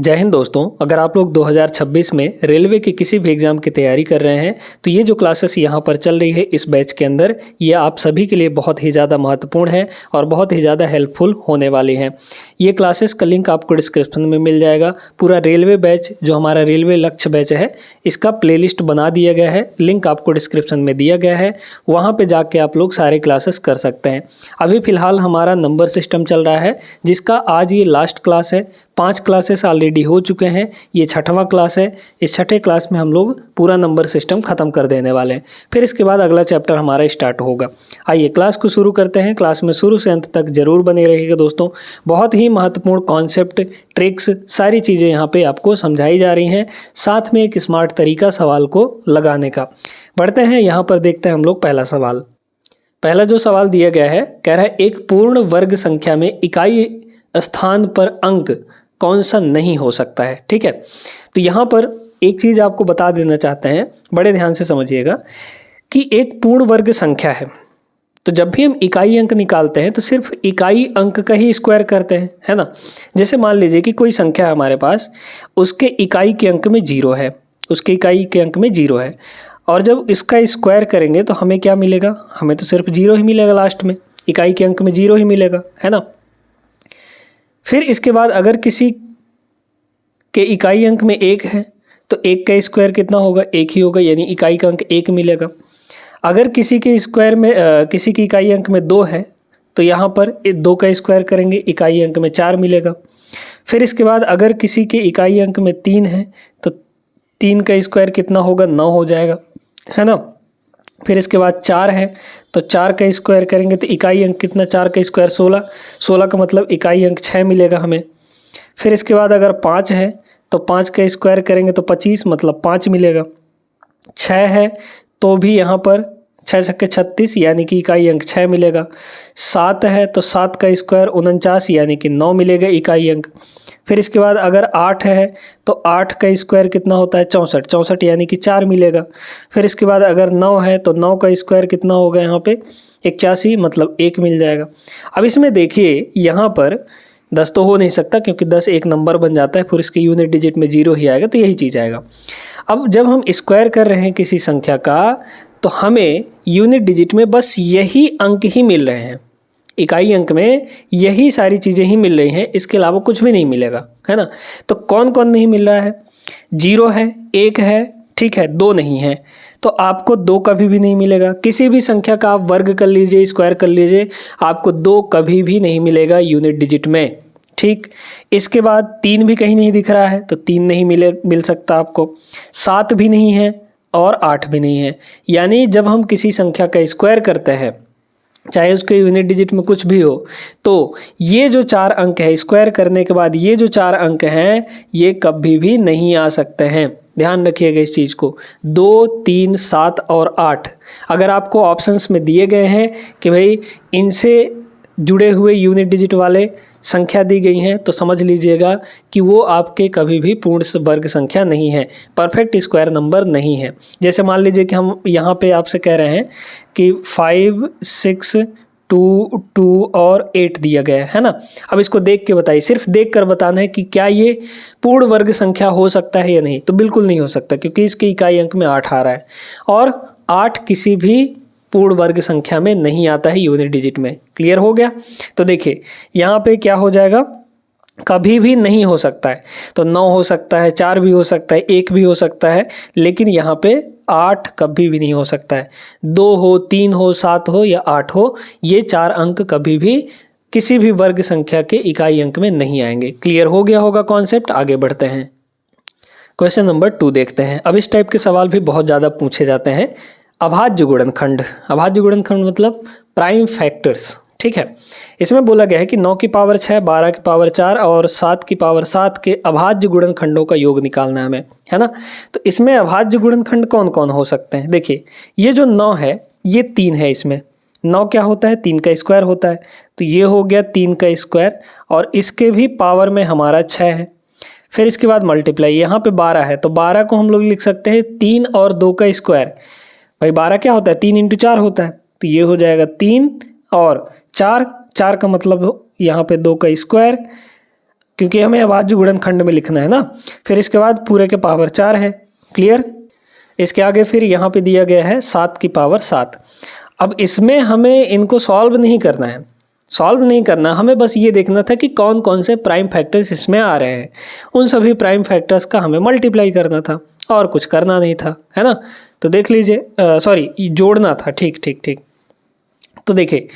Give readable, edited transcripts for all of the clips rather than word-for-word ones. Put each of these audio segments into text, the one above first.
जय हिंद दोस्तों। अगर आप लोग 2026 में रेलवे के किसी भी एग्ज़ाम की तैयारी कर रहे हैं तो ये जो क्लासेस यहाँ पर चल रही है इस बैच के अंदर, ये आप सभी के लिए बहुत ही ज़्यादा महत्वपूर्ण है और बहुत ही ज़्यादा हेल्पफुल होने वाली हैं। ये क्लासेस का लिंक आपको डिस्क्रिप्शन में मिल जाएगा। पूरा रेलवे बैच जो हमारा रेलवे लक्ष्य बैच है इसका प्लेलिस्ट बना दिया गया है, लिंक आपको डिस्क्रिप्शन में दिया गया है, वहाँ पर जाके आप लोग सारे क्लासेस कर सकते हैं। अभी फ़िलहाल हमारा नंबर सिस्टम चल रहा है जिसका आज ये लास्ट क्लास है। 5 क्लासेस ऑलरेडी हो चुके हैं, ये 6वां क्लास है। इस 6ठे क्लास में हम लोग पूरा नंबर सिस्टम ख़त्म कर देने वाले हैं, फिर इसके बाद अगला चैप्टर हमारा स्टार्ट होगा। आइए क्लास को शुरू करते हैं। क्लास में शुरू से अंत तक जरूर बने रहिएगा दोस्तों। बहुत ही महत्वपूर्ण कॉन्सेप्ट, ट्रिक्स, सारी चीज़ें यहाँ पे आपको समझाई जा रही हैं, साथ में एक स्मार्ट तरीका सवाल को लगाने का। बढ़ते हैं, यहाँ पर देखते हैं हम लोग पहला सवाल। पहला जो सवाल दिया गया है, कह रहा है एक पूर्ण वर्ग संख्या में इकाई स्थान पर अंक कौन सा नहीं हो सकता है। ठीक है, तो यहाँ पर एक चीज़ आपको बता देना चाहते हैं, बड़े ध्यान से समझिएगा कि एक पूर्ण वर्ग संख्या है तो जब भी हम इकाई अंक निकालते हैं तो सिर्फ इकाई अंक का ही स्क्वायर करते हैं, है ना। जैसे मान लीजिए कि कोई संख्या है हमारे पास, उसके इकाई के अंक में 0 है, उसके इकाई के अंक में 0 है, और जब इसका स्क्वायर करेंगे तो हमें क्या मिलेगा? हमें तो सिर्फ 0 ही मिलेगा, लास्ट में इकाई के अंक में 0 ही मिलेगा, है ना। फिर इसके बाद अगर किसी के इकाई अंक में 1 है तो 1 का स्क्वायर कितना होगा? 1 ही होगा, यानी इकाई का अंक 1 मिलेगा। अगर किसी के स्क्वायर में किसी की इकाई अंक में 2 है तो यहाँ पर 2 का स्क्वायर करेंगे, इकाई अंक में 4 मिलेगा। फिर इसके बाद अगर किसी के इकाई अंक में 3 है तो 3 का स्क्वायर कितना होगा? 9 हो जाएगा, है ना। फिर इसके बाद 4 है तो 4 का स्क्वायर करेंगे तो इकाई अंक कितना? 4 का स्क्वायर 16, 16 का मतलब इकाई अंक 6 मिलेगा हमें। फिर इसके बाद अगर 5 है तो 5 का स्क्वायर करेंगे तो 25, मतलब 5 मिलेगा। 6 है तो भी यहाँ पर 6 छक्के 36, यानी कि इकाई अंक 6 मिलेगा। 7 है तो 7 का स्क्वायर 49, यानी कि 9 मिलेगा इकाई अंक। फिर इसके बाद अगर 8 है तो 8 का स्क्वायर कितना होता है? 64, 64 यानी कि 4 मिलेगा। फिर इसके बाद अगर 9 है तो 9 का स्क्वायर कितना होगा यहाँ पे? 81, मतलब 1 मिल जाएगा। अब इसमें देखिए यहाँ पर 10 तो हो नहीं सकता क्योंकि 10 एक नंबर बन जाता है, फिर इसके यूनिट डिजिट में 0 ही आएगा, तो यही चीज़ आएगा। अब जब हम स्क्वायर कर रहे हैं किसी संख्या का तो हमें यूनिट डिजिट में बस यही अंक ही मिल रहे हैं, इकाई अंक में यही सारी चीज़ें ही मिल रही हैं, इसके अलावा कुछ भी नहीं मिलेगा, है ना। तो कौन कौन नहीं मिल रहा है? 0 है, 1 है, ठीक है, 2 नहीं है, तो आपको 2 कभी भी नहीं मिलेगा। किसी भी संख्या का आप वर्ग कर लीजिए, स्क्वायर कर लीजिए, आपको 2 कभी भी नहीं मिलेगा यूनिट डिजिट में। ठीक, इसके बाद 3 भी कहीं नहीं दिख रहा है तो 3 नहीं मिल सकता आपको। 7 भी नहीं है और 8 भी नहीं है। यानी जब हम किसी संख्या का स्क्वायर करते हैं, चाहे उसके यूनिट डिजिट में कुछ भी हो, तो ये जो 4 अंक है स्क्वायर करने के बाद, ये जो 4 अंक हैं ये कभी भी नहीं आ सकते हैं। ध्यान रखिएगा इस चीज़ को। 2, 3, 7 और 8 अगर आपको ऑप्शंस में दिए गए हैं कि भाई इनसे जुड़े हुए यूनिट डिजिट वाले संख्या दी गई हैं तो समझ लीजिएगा कि वो आपके कभी भी पूर्ण वर्ग संख्या नहीं है, परफेक्ट स्क्वायर नंबर नहीं है। जैसे मान लीजिए कि हम यहाँ पे आपसे कह रहे हैं कि 5, 6, 2, 2 और 8 दिया गया है ना। अब इसको देख के बताइए, सिर्फ देख कर बताना है कि क्या ये पूर्ण वर्ग संख्या हो सकता है या नहीं। तो बिल्कुल नहीं हो सकता क्योंकि इसके इकाई अंक में 8 आ रहा है और 8 किसी भी पूर्ण वर्ग संख्या में नहीं आता है यूनिट डिजिट में। क्लियर हो गया? तो देखिए यहाँ पे क्या हो जाएगा, कभी भी नहीं हो सकता है। तो 9 हो सकता है, 4 भी हो सकता है, 1 भी हो सकता है, लेकिन यहाँ पे 8 कभी भी नहीं हो सकता है। 2 हो, 3 हो, 7 हो या 8 हो, ये 4 अंक कभी भी किसी भी वर्ग संख्या के इकाई अंक में नहीं आएंगे। क्लियर हो गया होगा कॉन्सेप्ट। आगे बढ़ते हैं, क्वेश्चन नंबर 2 देखते हैं। अब इस टाइप के सवाल भी बहुत ज़्यादा पूछे जाते हैं। अभाज्य गुणनखंड, अभाज्य गुणनखंड मतलब प्राइम फैक्टर्स। ठीक है, इसमें बोला गया है कि 9 की पावर 6, 12 की पावर 4 और 7 की पावर 7 के अभाज्य गुणनखंडों का योग निकालना है हमें, है ना। तो इसमें अभाज्य गुणनखंड कौन कौन हो सकते हैं? देखिए ये जो 9 है ये 3 है, इसमें 9 क्या होता है? 3 का स्क्वायर होता है, तो ये हो गया 3 का स्क्वायर और इसके भी पावर में हमारा 6 है। फिर इसके बाद मल्टीप्लाई, यहाँ पे 12 है तो 12 को हम लोग लिख सकते हैं 3 और 2 का स्क्वायर। भाई 12 क्या होता है? 3 × 4 होता है, तो ये हो जाएगा 3 और 4, 4 का मतलब यहाँ पे 2 का स्क्वायर, क्योंकि हमें अभाज्य गुणनखंड में लिखना है ना। फिर इसके बाद पूरे के पावर 4 है, क्लियर। इसके आगे फिर यहाँ पे दिया गया है 7 की पावर 7। अब इसमें हमें इनको सॉल्व नहीं करना है, सॉल्व नहीं करना, हमें बस ये देखना था कि कौन कौन से प्राइम फैक्टर्स इसमें आ रहे हैं। उन सभी प्राइम फैक्टर्स का हमें मल्टीप्लाई करना था और कुछ करना नहीं था, है ना। तो देख लीजिए, सॉरी जोड़ना था, ठीक ठीक ठीक। तो देखिए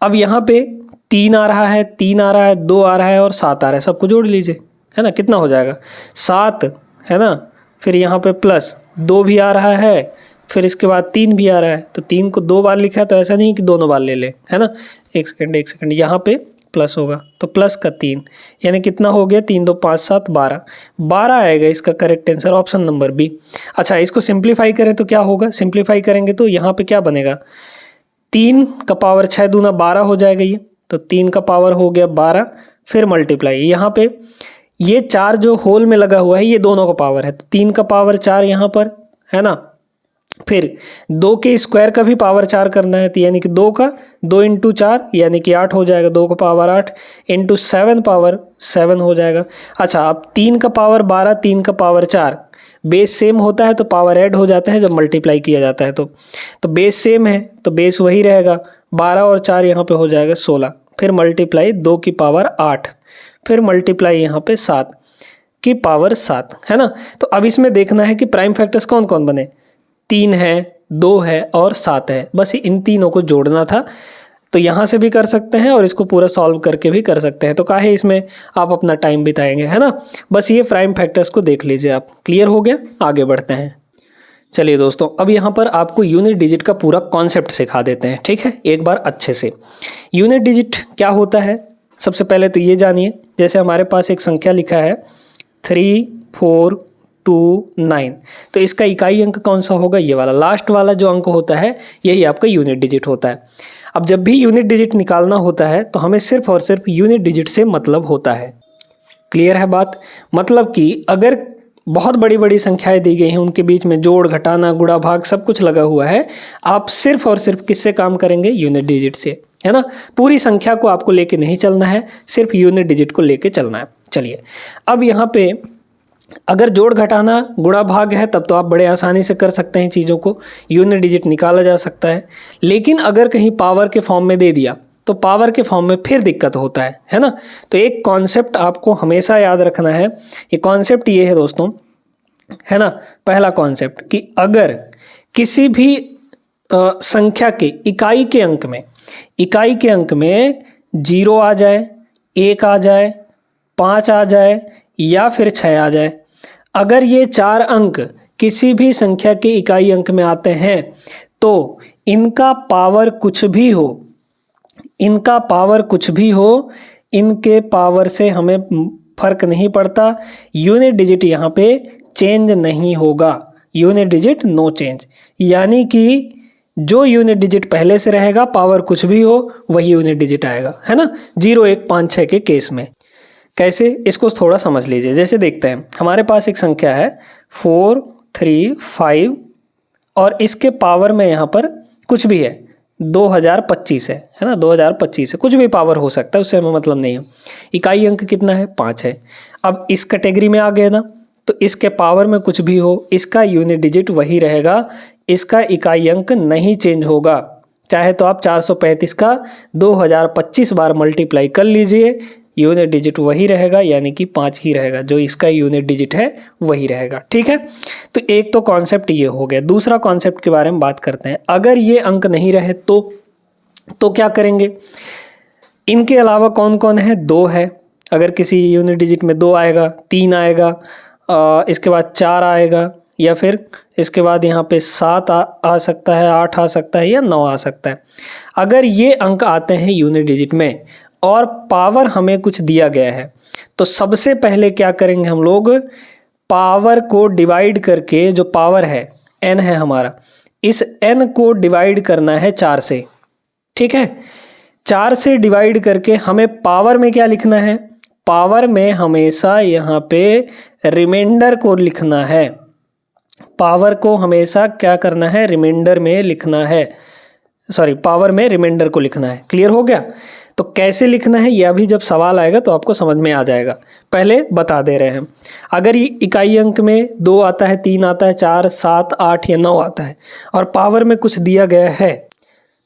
अब यहाँ पे 3 आ रहा है, 3 आ रहा है, 2 आ रहा है और 7 आ रहा है, सबको जोड़ लीजिए, है ना। कितना हो जाएगा 7, है ना। फिर यहाँ पे प्लस 2 भी आ रहा है, फिर इसके बाद 3 भी आ रहा है। तो 3 को 2 बार लिखा है तो ऐसा नहीं कि दोनों बार ले ले, है ना। एक सेकंड, यहाँ पे प्लस होगा तो प्लस का 3, यानी कितना हो गया 3 2 5 7 12, 12 आएगा इसका correct answer, option number B. अच्छा, इसको सिंप्लीफाई करें तो क्या होगा, सिंप्लीफाई करेंगे तो यहाँ पे क्या बनेगा, 3 का पावर 6 दूना 12 हो जाएगा ये, तो 3 का पावर हो गया 12, फिर मल्टीप्लाई यहाँ पे ये 4 जो होल में लगा हुआ है ये दोनों का पावर है, तो 3 का पावर 4 यहाँ पर, है ना। फिर 2 के स्क्वायर का भी पावर 4 करना है, तो यानी कि 2 का 2 इंटू 4 यानी कि 8 हो जाएगा, 2 का पावर 8 इंटू 7 पावर 7 हो जाएगा। अच्छा, अब 3 का पावर 12, 3 का पावर 4, बेस सेम होता है तो पावर ऐड हो जाता है जब मल्टीप्लाई किया जाता है तो बेस सेम है तो बेस वही रहेगा, 12 और 4 यहाँ पे हो जाएगा 16, फिर मल्टीप्लाई 2 की पावर 8, फिर मल्टीप्लाई यहाँ पे 7 की पावर 7, है ना। तो अब इसमें देखना है कि प्राइम फैक्टर्स कौन कौन बने, 3 है, 2 है और 7 है, बस इन तीनों को जोड़ना था। तो यहाँ से भी कर सकते हैं और इसको पूरा सॉल्व करके भी कर सकते हैं, तो काहे इसमें आप अपना टाइम बिताएंगे, है ना। बस ये प्राइम फैक्टर्स को देख लीजिए आप, क्लियर हो गया। आगे बढ़ते हैं। चलिए दोस्तों, अब यहाँ पर आपको यूनिट डिजिट का पूरा कॉन्सेप्ट सिखा देते हैं, ठीक है, एक बार अच्छे से। यूनिट डिजिट क्या होता है, सबसे पहले तो ये जानिए। जैसे हमारे पास एक संख्या लिखा है 3 4 2 9, तो इसका इकाई अंक कौन सा होगा, ये वाला लास्ट वाला जो अंक होता है यही आपका यूनिट डिजिट होता है। अब जब भी यूनिट डिजिट निकालना होता है तो हमें सिर्फ और सिर्फ यूनिट डिजिट से मतलब होता है, क्लियर है बात। मतलब कि अगर बहुत बड़ी बड़ी संख्याएं दी गई हैं, उनके बीच में जोड़ घटाना गुणा भाग सब कुछ लगा हुआ है, आप सिर्फ और सिर्फ किससे काम करेंगे, यूनिट डिजिट से, है ना। पूरी संख्या को आपको लेके नहीं चलना है, सिर्फ यूनिट डिजिट को लेके चलना है। चलिए, अब यहाँ पे अगर जोड़ घटाना गुणा भाग है तब तो आप बड़े आसानी से कर सकते हैं चीज़ों को, यूनिट डिजिट निकाला जा सकता है। लेकिन अगर कहीं पावर के फॉर्म में दे दिया तो पावर के फॉर्म में फिर दिक्कत होता है ना। तो एक कॉन्सेप्ट आपको हमेशा याद रखना है, ये कॉन्सेप्ट ये है दोस्तों, है ना। पहला कॉन्सेप्ट कि अगर किसी भी संख्या के इकाई के अंक में 0 आ जाए, 1 आ जाए, 5 आ जाए या फिर 6 आ जाए, अगर ये 4 अंक किसी भी संख्या के इकाई अंक में आते हैं तो इनका पावर कुछ भी हो, इनके पावर से हमें फर्क नहीं पड़ता, यूनिट डिजिट यहाँ पे चेंज नहीं होगा, यूनिट डिजिट नो चेंज। यानी कि जो यूनिट डिजिट पहले से रहेगा, पावर कुछ भी हो वही यूनिट डिजिट आएगा, है ना। 0 1 5 6 के केस में कैसे, इसको थोड़ा समझ लीजिए। जैसे देखते हैं, हमारे पास एक संख्या है 4 3 5 और इसके पावर में यहाँ पर कुछ भी है, 2025 है ना, 2025 है, कुछ भी पावर हो सकता है, उससे हमें मतलब नहीं है। इकाई अंक कितना है, 5 है। अब इस कैटेगरी में आ गए ना, तो इसके पावर में कुछ भी हो, इसका यूनिट डिजिट वही रहेगा, इसका इकाई अंक नहीं चेंज होगा। चाहे तो आप 435 का 2025 बार मल्टीप्लाई कर लीजिए, यूनिट डिजिट वही रहेगा, यानी कि 5 ही रहेगा, जो इसका यूनिट डिजिट है वही रहेगा, ठीक है। तो एक तो कॉन्सेप्ट ये हो गया। दूसरा कॉन्सेप्ट के बारे में बात करते हैं, अगर ये अंक नहीं रहे तो क्या करेंगे। इनके अलावा कौन कौन है, 2 है, अगर किसी यूनिट डिजिट में 2 आएगा, 3 आएगा, इसके बाद 4 आएगा, या फिर इसके बाद यहाँ पे 7 आ सकता है, 8 आ सकता है या 9 आ सकता है। अगर ये अंक आते हैं यूनिट डिजिट में और पावर हमें कुछ दिया गया है, तो सबसे पहले क्या करेंगे हम लोग, पावर को डिवाइड करके, जो पावर है n है हमारा, इस n को डिवाइड करना है 4 से, ठीक है। 4 से डिवाइड करके हमें पावर में क्या लिखना है, पावर में हमेशा यहाँ पे रिमाइंडर को लिखना है, पावर को हमेशा क्या करना है, रिमाइंडर में लिखना है, सॉरी पावर में रिमाइंडर को लिखना है, क्लियर हो गया। तो कैसे लिखना है यह भी जब सवाल आएगा तो आपको समझ में आ जाएगा। पहले बता दे रहे हैं, अगर ये इकाई अंक में 2 आता है, 3 आता है, 4, 7, 8 या 9 आता है और पावर में कुछ दिया गया है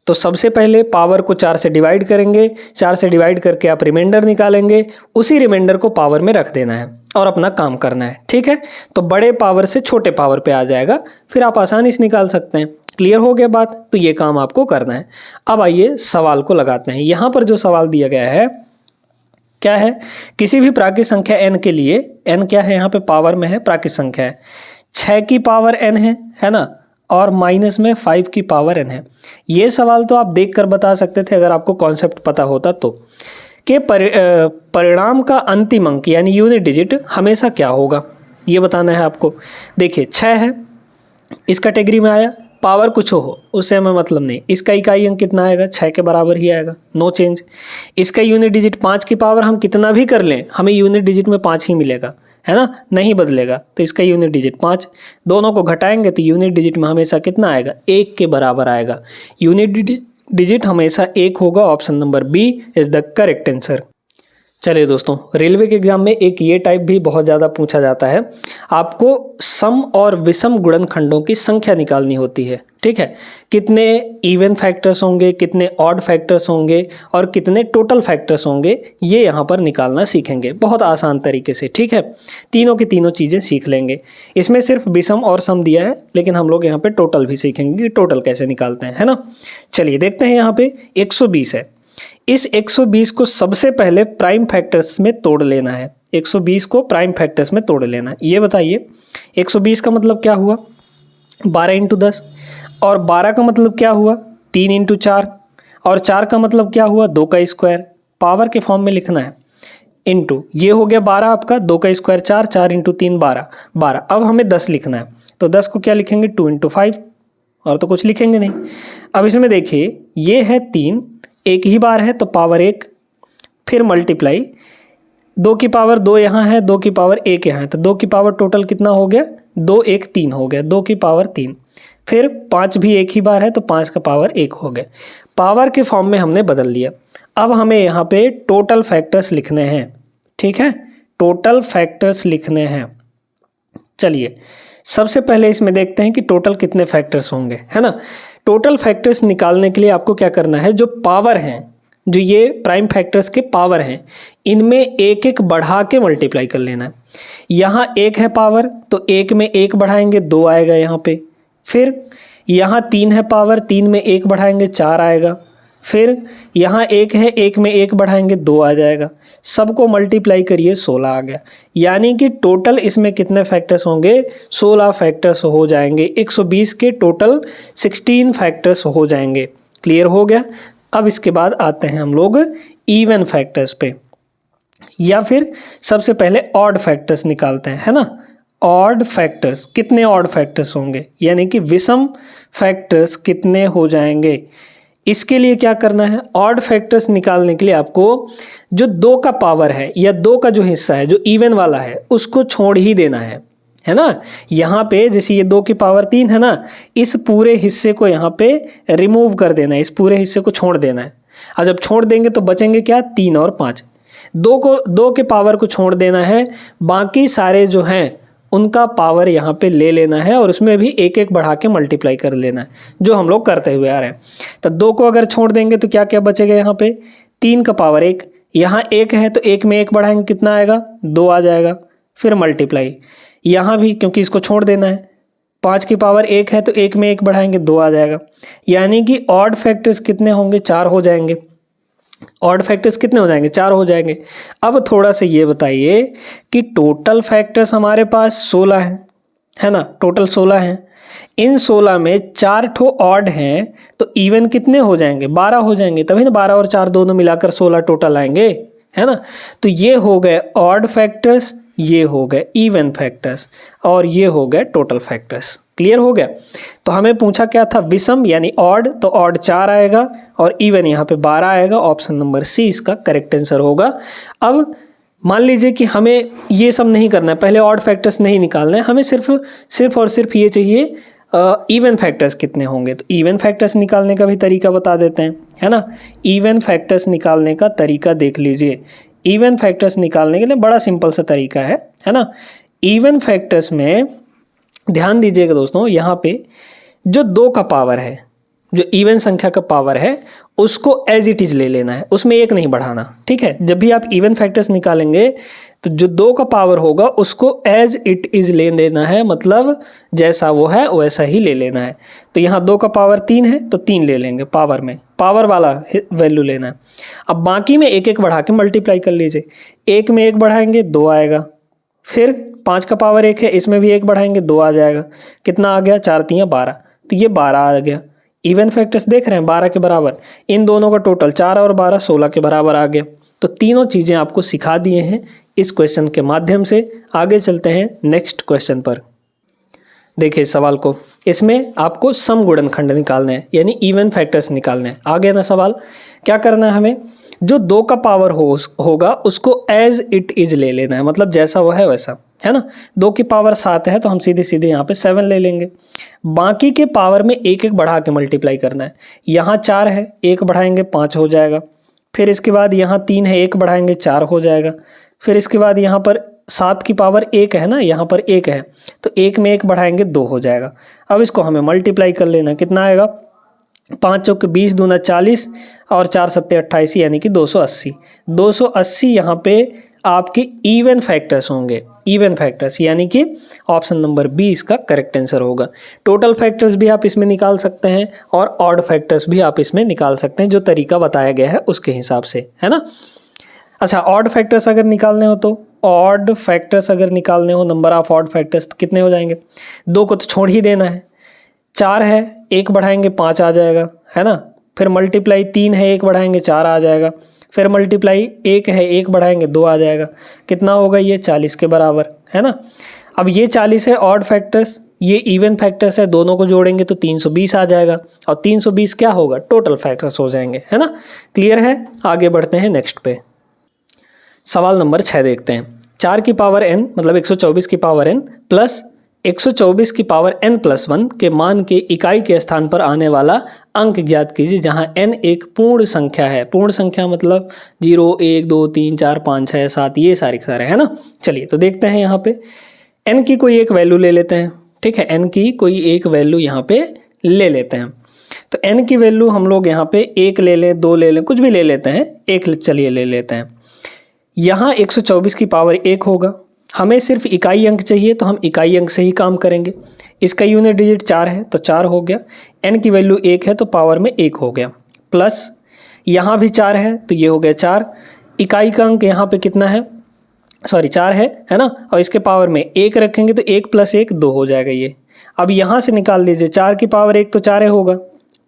तो सबसे पहले पावर को 4 से डिवाइड करेंगे, 4 से डिवाइड करके आप रिमाइंडर निकालेंगे, उसी रिमाइंडर को पावर में रख देना है और अपना काम करना है। ठीक है, तो बड़े पावर से छोटे पावर पे आ जाएगा, फिर आप आसानी से निकाल सकते हैं। क्लियर हो गया बात? तो ये काम आपको करना है। अब आइए सवाल को लगाते हैं। यहाँ पर जो सवाल दिया गया है क्या है, किसी भी प्राकृत संख्या n के लिए, n क्या है यहाँ पे पावर में है, प्राकृत संख्या है, 6 की पावर n है ना, और माइनस में 5 की पावर n है। ये सवाल तो आप देख कर बता सकते थे अगर आपको कॉन्सेप्ट पता होता तो, कि परिणाम का अंतिम अंक यानी यूनिट डिजिट हमेशा क्या होगा ये बताना है आपको। देखिए 6 है, इस कैटेगरी में आया, पावर कुछ हो उससे हमें मतलब नहीं, इसका इकाई अंक कितना आएगा, 6 के बराबर ही आएगा, नो चेंज। इसका यूनिट डिजिट 5 की पावर हम कितना भी कर लें हमें यूनिट डिजिट में 5 ही मिलेगा, है ना, नहीं बदलेगा। तो इसका यूनिट डिजिट 5, दोनों को घटाएंगे तो यूनिट डिजिट में हमेशा कितना आएगा, 1 के बराबर आएगा। यूनिट डिजिट हमेशा 1 होगा। Option number B is the correct answer. चलिए दोस्तों, रेलवे के एग्जाम में एक ये टाइप भी बहुत ज़्यादा पूछा जाता है, आपको सम और विषम गुणनखंडों की संख्या निकालनी होती है। ठीक है, कितने इवन फैक्टर्स होंगे, कितने ऑड फैक्टर्स होंगे और कितने टोटल फैक्टर्स होंगे, ये यहाँ पर निकालना सीखेंगे बहुत आसान तरीके से। ठीक है, तीनों की तीनों चीज़ें सीख लेंगे। इसमें सिर्फ विषम और सम दिया है, लेकिन हम लोग यहाँ पे टोटल भी सीखेंगे कि टोटल कैसे निकालते हैं, है ना। चलिए देखते हैं, यहाँ पे 120 है, इस 120 को सबसे पहले प्राइम फैक्टर्स में तोड़ लेना है। 120 को प्राइम फैक्टर्स में तोड़ लेना है। ये बताइए 120 का मतलब क्या हुआ, 12 × 10, और 12 का मतलब क्या हुआ, 3 × 4, और 4 का मतलब क्या हुआ, 2 का स्क्वायर। पावर के फॉर्म में लिखना है, इनटू, ये हो गया 12 आपका, 2 का स्क्वायर 4, 4 × 3 12। अब हमें 10 लिखना है, तो 10 को क्या लिखेंगे, 2 × 5, और तो कुछ लिखेंगे नहीं। अब इसमें देखिए ये है 3, एक ही बार है तो पावर 1, फिर मल्टीप्लाई, 2 की पावर 2 यहाँ है, 2 की पावर 1 यहाँ है, तो 2 की पावर टोटल कितना हो गया, 2 1 3 हो गया, 2 की पावर 3, फिर 5 भी एक ही बार है तो 5 का पावर 1 हो गया। पावर के फॉर्म में हमने बदल लिया। अब हमें यहाँ पे टोटल फैक्टर्स लिखने हैं। ठीक है, टोटल फैक्टर्स लिखने हैं। चलिए सबसे पहले इसमें देखते हैं कि टोटल कितने फैक्टर्स होंगे, है ना। टोटल फैक्टर्स निकालने के लिए आपको क्या करना है, जो पावर हैं, जो ये प्राइम फैक्टर्स के पावर हैं, इनमें एक एक बढ़ा के मल्टीप्लाई कर लेना है। यहाँ 1 है पावर, तो 1 में 1 बढ़ाएंगे 2 आएगा यहाँ पे। फिर यहाँ 3 है पावर, 3 में 1 बढ़ाएंगे 4 आएगा। फिर यहाँ 1 है, 1 में 1 बढ़ाएंगे 2 आ जाएगा। सबको मल्टीप्लाई करिए 16 आ गया। यानी कि टोटल इसमें कितने फैक्टर्स होंगे, 16 फैक्टर्स हो जाएंगे। 120 के टोटल 16 फैक्टर्स हो जाएंगे। क्लियर हो गया। अब इसके बाद आते हैं हम लोग इवन फैक्टर्स पे, या फिर सबसे पहले ऑड फैक्टर्स निकालते हैं, है ना। ऑड फैक्टर्स, कितने ऑड फैक्टर्स होंगे, यानी कि विषम फैक्टर्स कितने हो जाएंगे। इसके लिए क्या करना है, ऑड फैक्टर्स निकालने के लिए आपको जो 2 का पावर है या 2 का जो हिस्सा है, जो इवन वाला है, उसको छोड़ ही देना है ना। यहाँ पे जैसे ये 2 की पावर 3 है ना, इस पूरे हिस्से को यहाँ पे रिमूव कर देना है, इस पूरे हिस्से को छोड़ देना है। और जब छोड़ देंगे तो बचेंगे क्या, 3 और 5। 2 के पावर को छोड़ देना है, बाकी सारे जो हैं उनका पावर यहाँ पे ले लेना है और उसमें भी एक एक बढ़ा के मल्टीप्लाई कर लेना है, जो हम लोग करते हुए आ रहे हैं। तो 2 को अगर छोड़ देंगे तो क्या क्या बचेगा, यहाँ पे 3 का पावर 1, यहाँ 1 है तो 1 में 1 बढ़ाएंगे कितना आएगा, 2 आ जाएगा। फिर मल्टीप्लाई, यहाँ भी क्योंकि इसको छोड़ देना है, 5 की पावर 1 है तो 1 में 1 बढ़ाएंगे 2 आ जाएगा। यानी कि ऑड फैक्टर्स कितने होंगे, 4 हो जाएंगे। ऑड फैक्टर्स कितने हो जाएंगे, 4 हो जाएंगे। अब थोड़ा सा ये बताइए कि टोटल फैक्टर्स हमारे पास 16 है ना, टोटल 16 हैं। इन 16 में 4 ठो ऑड हैं तो इवन कितने हो जाएंगे, 12 हो जाएंगे। तभी ना 12 और 4 दोनों मिलाकर 16 टोटल आएंगे, है ना। तो ये हो गए ऑड फैक्टर्स, ये हो गए इवन फैक्टर्स, और ये हो गए टोटल फैक्टर्स। क्लियर हो गया। तो हमें पूछा क्या था, विषम यानी ऑड, तो ऑड 4 आएगा और इवन यहाँ पे 12 आएगा। ऑप्शन नंबर सी इसका करेक्ट आंसर होगा। अब मान लीजिए कि हमें ये सब नहीं करना है, पहले ऑड फैक्टर्स नहीं निकालना है, हमें सिर्फ और सिर्फ ये चाहिए इवन फैक्टर्स कितने होंगे, तो इवन फैक्टर्स निकालने का भी तरीका बता देते हैं, है ना। इवन फैक्टर्स निकालने का तरीका देख लीजिए। इवन फैक्टर्स निकालने के लिए बड़ा सिंपल सा तरीका है ना। इवन फैक्टर्स में ध्यान दीजिएगा दोस्तों, यहाँ पे जो 2 का पावर है, जो इवन संख्या का पावर है, उसको एज इट इज ले लेना है, उसमें 1 नहीं बढ़ाना, ठीक है। जब भी आप इवन फैक्टर्स निकालेंगे तो जो 2 का पावर होगा उसको एज इट इज ले लेना है, मतलब जैसा वो है वैसा ही ले लेना है। तो यहाँ 2 का पावर 3 है तो 3 ले लेंगे, पावर में पावर वाला वैल्यू लेना है। अब बाकी में 1 बढ़ा के मल्टीप्लाई कर लीजिए। 1 में 1 बढ़ाएंगे 2 आएगा, फिर 5 का पावर 1 है, इसमें भी 1 बढ़ाएंगे 2 आ जाएगा। कितना आ गया, 4 3 12, तो ये 12 आ गया। इवन फैक्टर्स देख रहे हैं 12 के बराबर, इन दोनों का टोटल 4 और 12 16 के बराबर आ गया। तो तीनों चीज़ें आपको सिखा दिए हैं इस क्वेश्चन के माध्यम से। आगे चलते हैं नेक्स्ट क्वेश्चन पर। देखिए सवाल को, इसमें आपको सम गुणनखंड निकालने हैं, यानी इवन फैक्टर्स निकालने हैं। आगे ना सवाल क्या करना है, हमें जो 2 का पावर होगा उसको एज इट इज ले लेना है, मतलब जैसा वो है वैसा, है ना। 2 की पावर 7 है तो हम सीधे सीधे यहाँ पे 7 ले लेंगे। बाकी के पावर में 1 बढ़ा के मल्टीप्लाई करना है। यहाँ 4 है, 1 बढ़ाएंगे 5 हो जाएगा। फिर इसके बाद यहाँ 3 है, 1 बढ़ाएंगे 4 हो जाएगा। फिर इसके बाद यहाँ पर 7 की पावर 1 है ना, यहाँ पर 1 है तो 1 में 1 बढ़ाएंगे 2 हो जाएगा। अब इसको हमें मल्टीप्लाई कर लेना, कितना आएगा, 5 चौके 20 दूना 40 और 4 सत्ते 28, यानी कि 280। 280 यहाँ पे आपके इवन फैक्टर्स होंगे, इवन फैक्टर्स, यानी कि ऑप्शन नंबर बी इसका करेक्ट आंसर होगा। टोटल फैक्टर्स भी आप इसमें निकाल सकते हैं और ऑड फैक्टर्स भी आप इसमें निकाल सकते हैं, जो तरीका बताया गया है उसके हिसाब से, है ना। अच्छा, ऑड फैक्टर्स अगर निकालने हो तो ऑड फैक्टर्स अगर निकालने हो, नंबर ऑफ ऑड फैक्टर्स, तो कितने हो जाएंगे। 2 को तो छोड़ ही देना है। 4 है, 1 बढ़ाएंगे 5 आ जाएगा, है ना। फिर मल्टीप्लाई 3 है, 1 बढ़ाएंगे 4 आ जाएगा। फिर मल्टीप्लाई 1 है, 1 बढ़ाएंगे 2 आ जाएगा। कितना होगा ये, 40 के बराबर, है ना। अब ये 40 है ऑड फैक्टर्स, ये इवन फैक्टर्स है, दोनों को जोड़ेंगे तो 320 आ जाएगा। और 320 क्या होगा, टोटल फैक्टर्स हो जाएंगे, है ना। क्लियर है। आगे बढ़ते हैं नेक्स्ट पे। सवाल नंबर 6 देखते हैं। 4 की पावर n मतलब 124 की पावर n प्लस 124 की पावर n+1 के मान के इकाई के स्थान पर आने वाला अंक ज्ञात कीजिए, जहां n एक पूर्ण संख्या है। पूर्ण संख्या मतलब 0 1 2 3 4 5 6 7, ये सारे है ना। चलिए तो देखते हैं यहाँ पे n की कोई एक वैल्यू ले लेते हैं, ठीक है। n की कोई एक वैल्यू यहाँ पे ले लेते हैं। तो n की वैल्यू हम लोग यहाँ पे 1 ले लें, 2 ले लें, कुछ भी ले लेते हैं, 1 चलिए ले लेते हैं। यहाँ 124 की पावर 1 होगा, हमें सिर्फ इकाई अंक चाहिए तो हम इकाई अंक से ही काम करेंगे। इसका यूनिट डिजिट 4 है तो 4 हो गया। n की वैल्यू 1 है तो पावर में 1 हो गया, प्लस यहाँ भी 4 है तो ये हो गया 4। इकाई का अंक यहाँ पे कितना है, सॉरी 4 है ना। और इसके पावर में 1 रखेंगे तो 1 + 1 2 हो जाएगा ये। अब यहाँ से निकाल लीजिए, 4 की पावर 1 तो 4 होगा,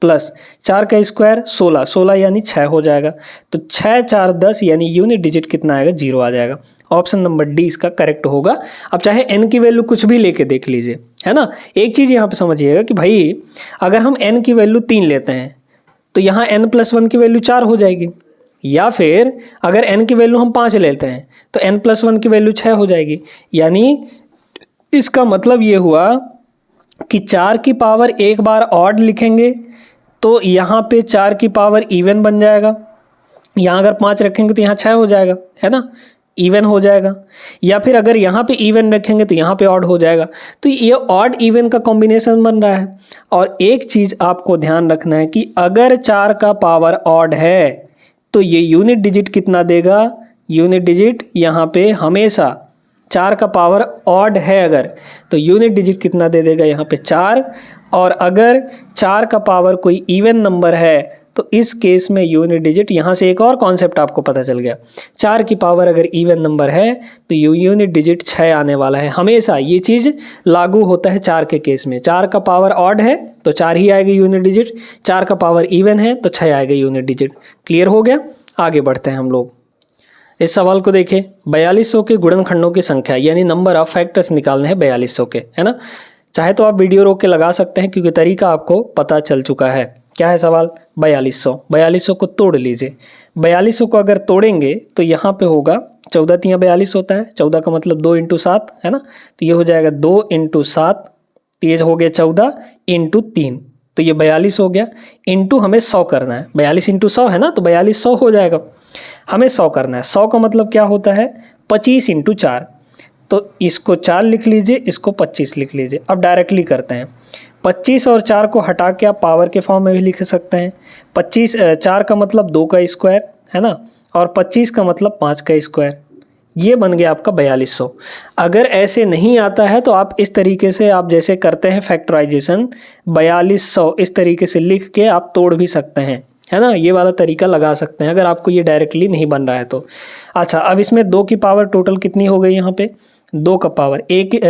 प्लस 4 का स्क्वायर 16, 16 यानी 6 हो जाएगा। तो 6 4 10 यानी यूनिट डिजिट कितना आएगा, 0 आ जाएगा। ऑप्शन नंबर डी इसका करेक्ट होगा। अब चाहे n की वैल्यू कुछ भी लेके देख लीजिए, है ना। एक चीज़ यहाँ पे समझिएगा कि भाई अगर हम n की वैल्यू 3 लेते हैं तो यहाँ n+1 की वैल्यू 4 हो जाएगी, या फिर अगर n की वैल्यू हम 5 लेते हैं तो n+1 की वैल्यू 6 हो जाएगी। यानी इसका मतलब ये हुआ कि 4 की पावर एक बार ऑड लिखेंगे तो यहाँ पे 4 की पावर इवन बन जाएगा। यहाँ अगर 5 रखेंगे तो यहाँ 6 हो जाएगा, है ना, इवन हो जाएगा। या फिर अगर यहाँ पे इवन रखेंगे तो यहाँ पे ऑड हो जाएगा। तो ये ऑड इवन का कॉम्बिनेशन बन रहा है। और एक चीज़ आपको ध्यान रखना है कि अगर 4 का पावर ऑड है तो ये यूनिट डिजिट कितना देगा, यूनिट डिजिट यहाँ पे हमेशा 4 का पावर ऑड है अगर, तो यूनिट डिजिट कितना दे देगा यहाँ पे 4। और अगर 4 का पावर कोई इवन नंबर है तो इस केस में यूनिट डिजिट, यहाँ से एक और कॉन्सेप्ट आपको पता चल गया, 4 की पावर अगर इवन नंबर है तो यूनिट डिजिट 6 आने वाला है। हमेशा ये चीज़ लागू होता है 4 के केस में। 4 का पावर ऑड है तो 4 ही आएगा यूनिट डिजिट, 4 का पावर इवन है तो 6 आएगा यूनिट डिजिट। क्लियर हो गया। आगे बढ़ते हैं हम लोग। इस सवाल को देखें, 4200 के गुणनखंडों की संख्या यानी नंबर ऑफ फैक्टर्स निकालने हैं 4200 के, है ना। चाहे तो आप वीडियो रोक के लगा सकते हैं क्योंकि तरीका आपको पता चल चुका है। क्या है सवाल, 4200 को तोड़ लीजिए। 4200 को अगर तोड़ेंगे तो यहाँ पे होगा 14 × 42 होता है, 14 का मतलब 2 × 7, है ना। तो ये हो जाएगा 2 × 7, तो ये हो गया 14, इंटू 3, तो ये 42 हो गया। इंटू हमें 100 करना है, 42 इंटू 100 है ना, तो 42 100 हो जाएगा। हमें 100 करना है, 100 का मतलब क्या होता है 25 इंटू 4, तो इसको 4 लिख लीजिए, इसको 25 लिख लीजिए। अब डायरेक्टली करते हैं, 25 और 4 को हटा के आप पावर के फॉर्म में भी लिख सकते हैं। 4 का मतलब 2 का स्क्वायर है ना, और 25 का मतलब 5 का स्क्वायर, ये बन गया आपका 4200। अगर ऐसे नहीं आता है तो आप इस तरीके से, आप जैसे करते हैं फैक्टराइजेशन 4200, इस तरीके से लिख के आप तोड़ भी सकते हैं, है ना, ये वाला तरीका लगा सकते हैं अगर आपको ये डायरेक्टली नहीं बन रहा है तो। अच्छा, अब इसमें 2 की पावर टोटल कितनी हो गई यहाँ पे, 2 का पावर,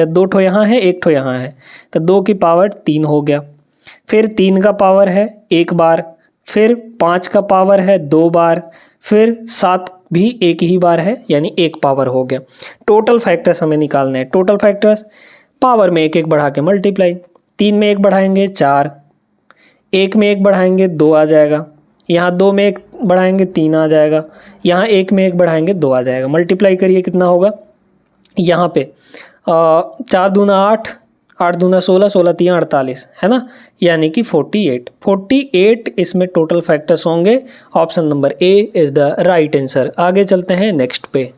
2 ठो यहाँ है, 1 ठो यहाँ है, तो 2 की पावर 3 हो गया। फिर 3 का पावर है 1 बार, फिर 5 का पावर है 2 बार, फिर 7 भी 1 ही बार है, यानी 1 पावर हो गया। टोटल फैक्टर्स हमें निकालने हैं। टोटल फैक्टर्स पावर में 1 1 बढ़ा के मल्टीप्लाई, 3 में 1 बढ़ाएंगे 4, 1 में 1 बढ़ाएंगे 2 आ जाएगा, यहाँ 2 में 1 बढ़ाएंगे 3 आ जाएगा, यहाँ 1 में 1 बढ़ाएंगे 2 आ जाएगा। मल्टीप्लाई करिए कितना होगा, यहाँ पे 4 दूना 8, 8 दूना 16, 16 3 48 है ना, यानी कि 48 इसमें टोटल फैक्टर्स होंगे। Option number A is the right answer. आगे चलते हैं नेक्स्ट पे।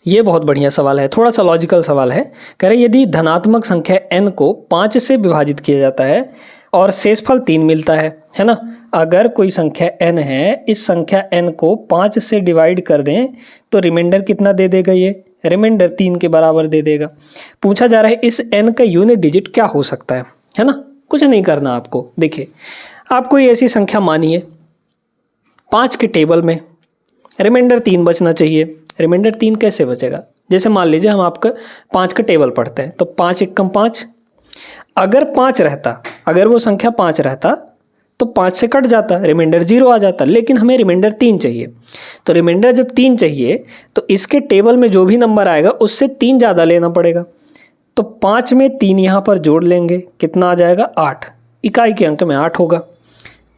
ये बहुत बढ़िया सवाल है, थोड़ा सा लॉजिकल सवाल है। कह रहे यदि धनात्मक संख्या n को 5 से विभाजित किया जाता है और शेषफल 3 मिलता है ना। अगर कोई संख्या n है, इस संख्या n को 5 से डिवाइड कर दें तो रिमाइंडर कितना दे देगा, ये रिमाइंडर 3 के बराबर दे देगा। पूछा जा रहा है इस n का यूनिट डिजिट क्या हो सकता है ना। कुछ नहीं करना आपको, देखिए आपको ये ऐसी संख्या मानिए 5 के टेबल में रिमाइंडर 3 बचना चाहिए। रिमाइंडर 3 कैसे बचेगा, जैसे मान लीजिए हम आपका 5 का टेबल पढ़ते हैं, तो 5 एकम 5, अगर 5 रहता, अगर वो संख्या 5 रहता तो 5 से कट जाता, रिमाइंडर 0 आ जाता, लेकिन हमें रिमाइंडर 3 चाहिए। तो रिमाइंडर जब 3 चाहिए तो इसके टेबल में जो भी नंबर आएगा उससे 3 ज़्यादा लेना पड़ेगा। तो 5 में 3 यहाँ पर जोड़ लेंगे, कितना आ जाएगा 8, इकाई के अंक में 8 होगा।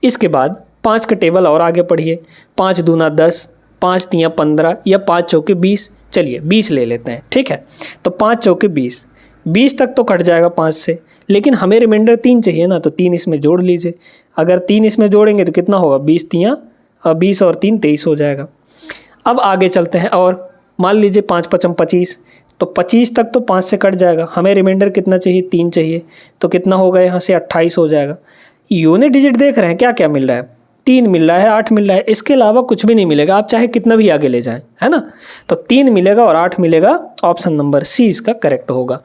इसके बाद 5 का टेबल और आगे पढ़िए, 5 दूना 10, 5 तियाँ 15 या 5 चौके 20, चलिए 20 ले लेते हैं, ठीक है। तो 5 चौके 20, 20 तक तो कट जाएगा 5 से, लेकिन हमें रिमाइंडर 3 चाहिए ना, तो 3 इसमें जोड़ लीजिए। अगर 3 इसमें जोड़ेंगे तो कितना होगा, 20 तियाँ 20 और 3 23 हो जाएगा। अब आगे चलते हैं, और मान लीजिए 5 पचम 25, तो 25 तक तो 5 से कट जाएगा, हमें रिमाइंडर कितना चाहिए, 3 चाहिए, तो कितना होगा यहाँ से 28 हो जाएगा। यूनिट डिजिट देख रहे हैं क्या क्या मिल रहा है, 3 मिल रहा है, 8 मिल रहा है, इसके अलावा कुछ भी नहीं मिलेगा, आप चाहे कितना भी आगे ले जाएं, है ना। तो 3 मिलेगा और 8 मिलेगा, ऑप्शन नंबर सी इसका करेक्ट होगा।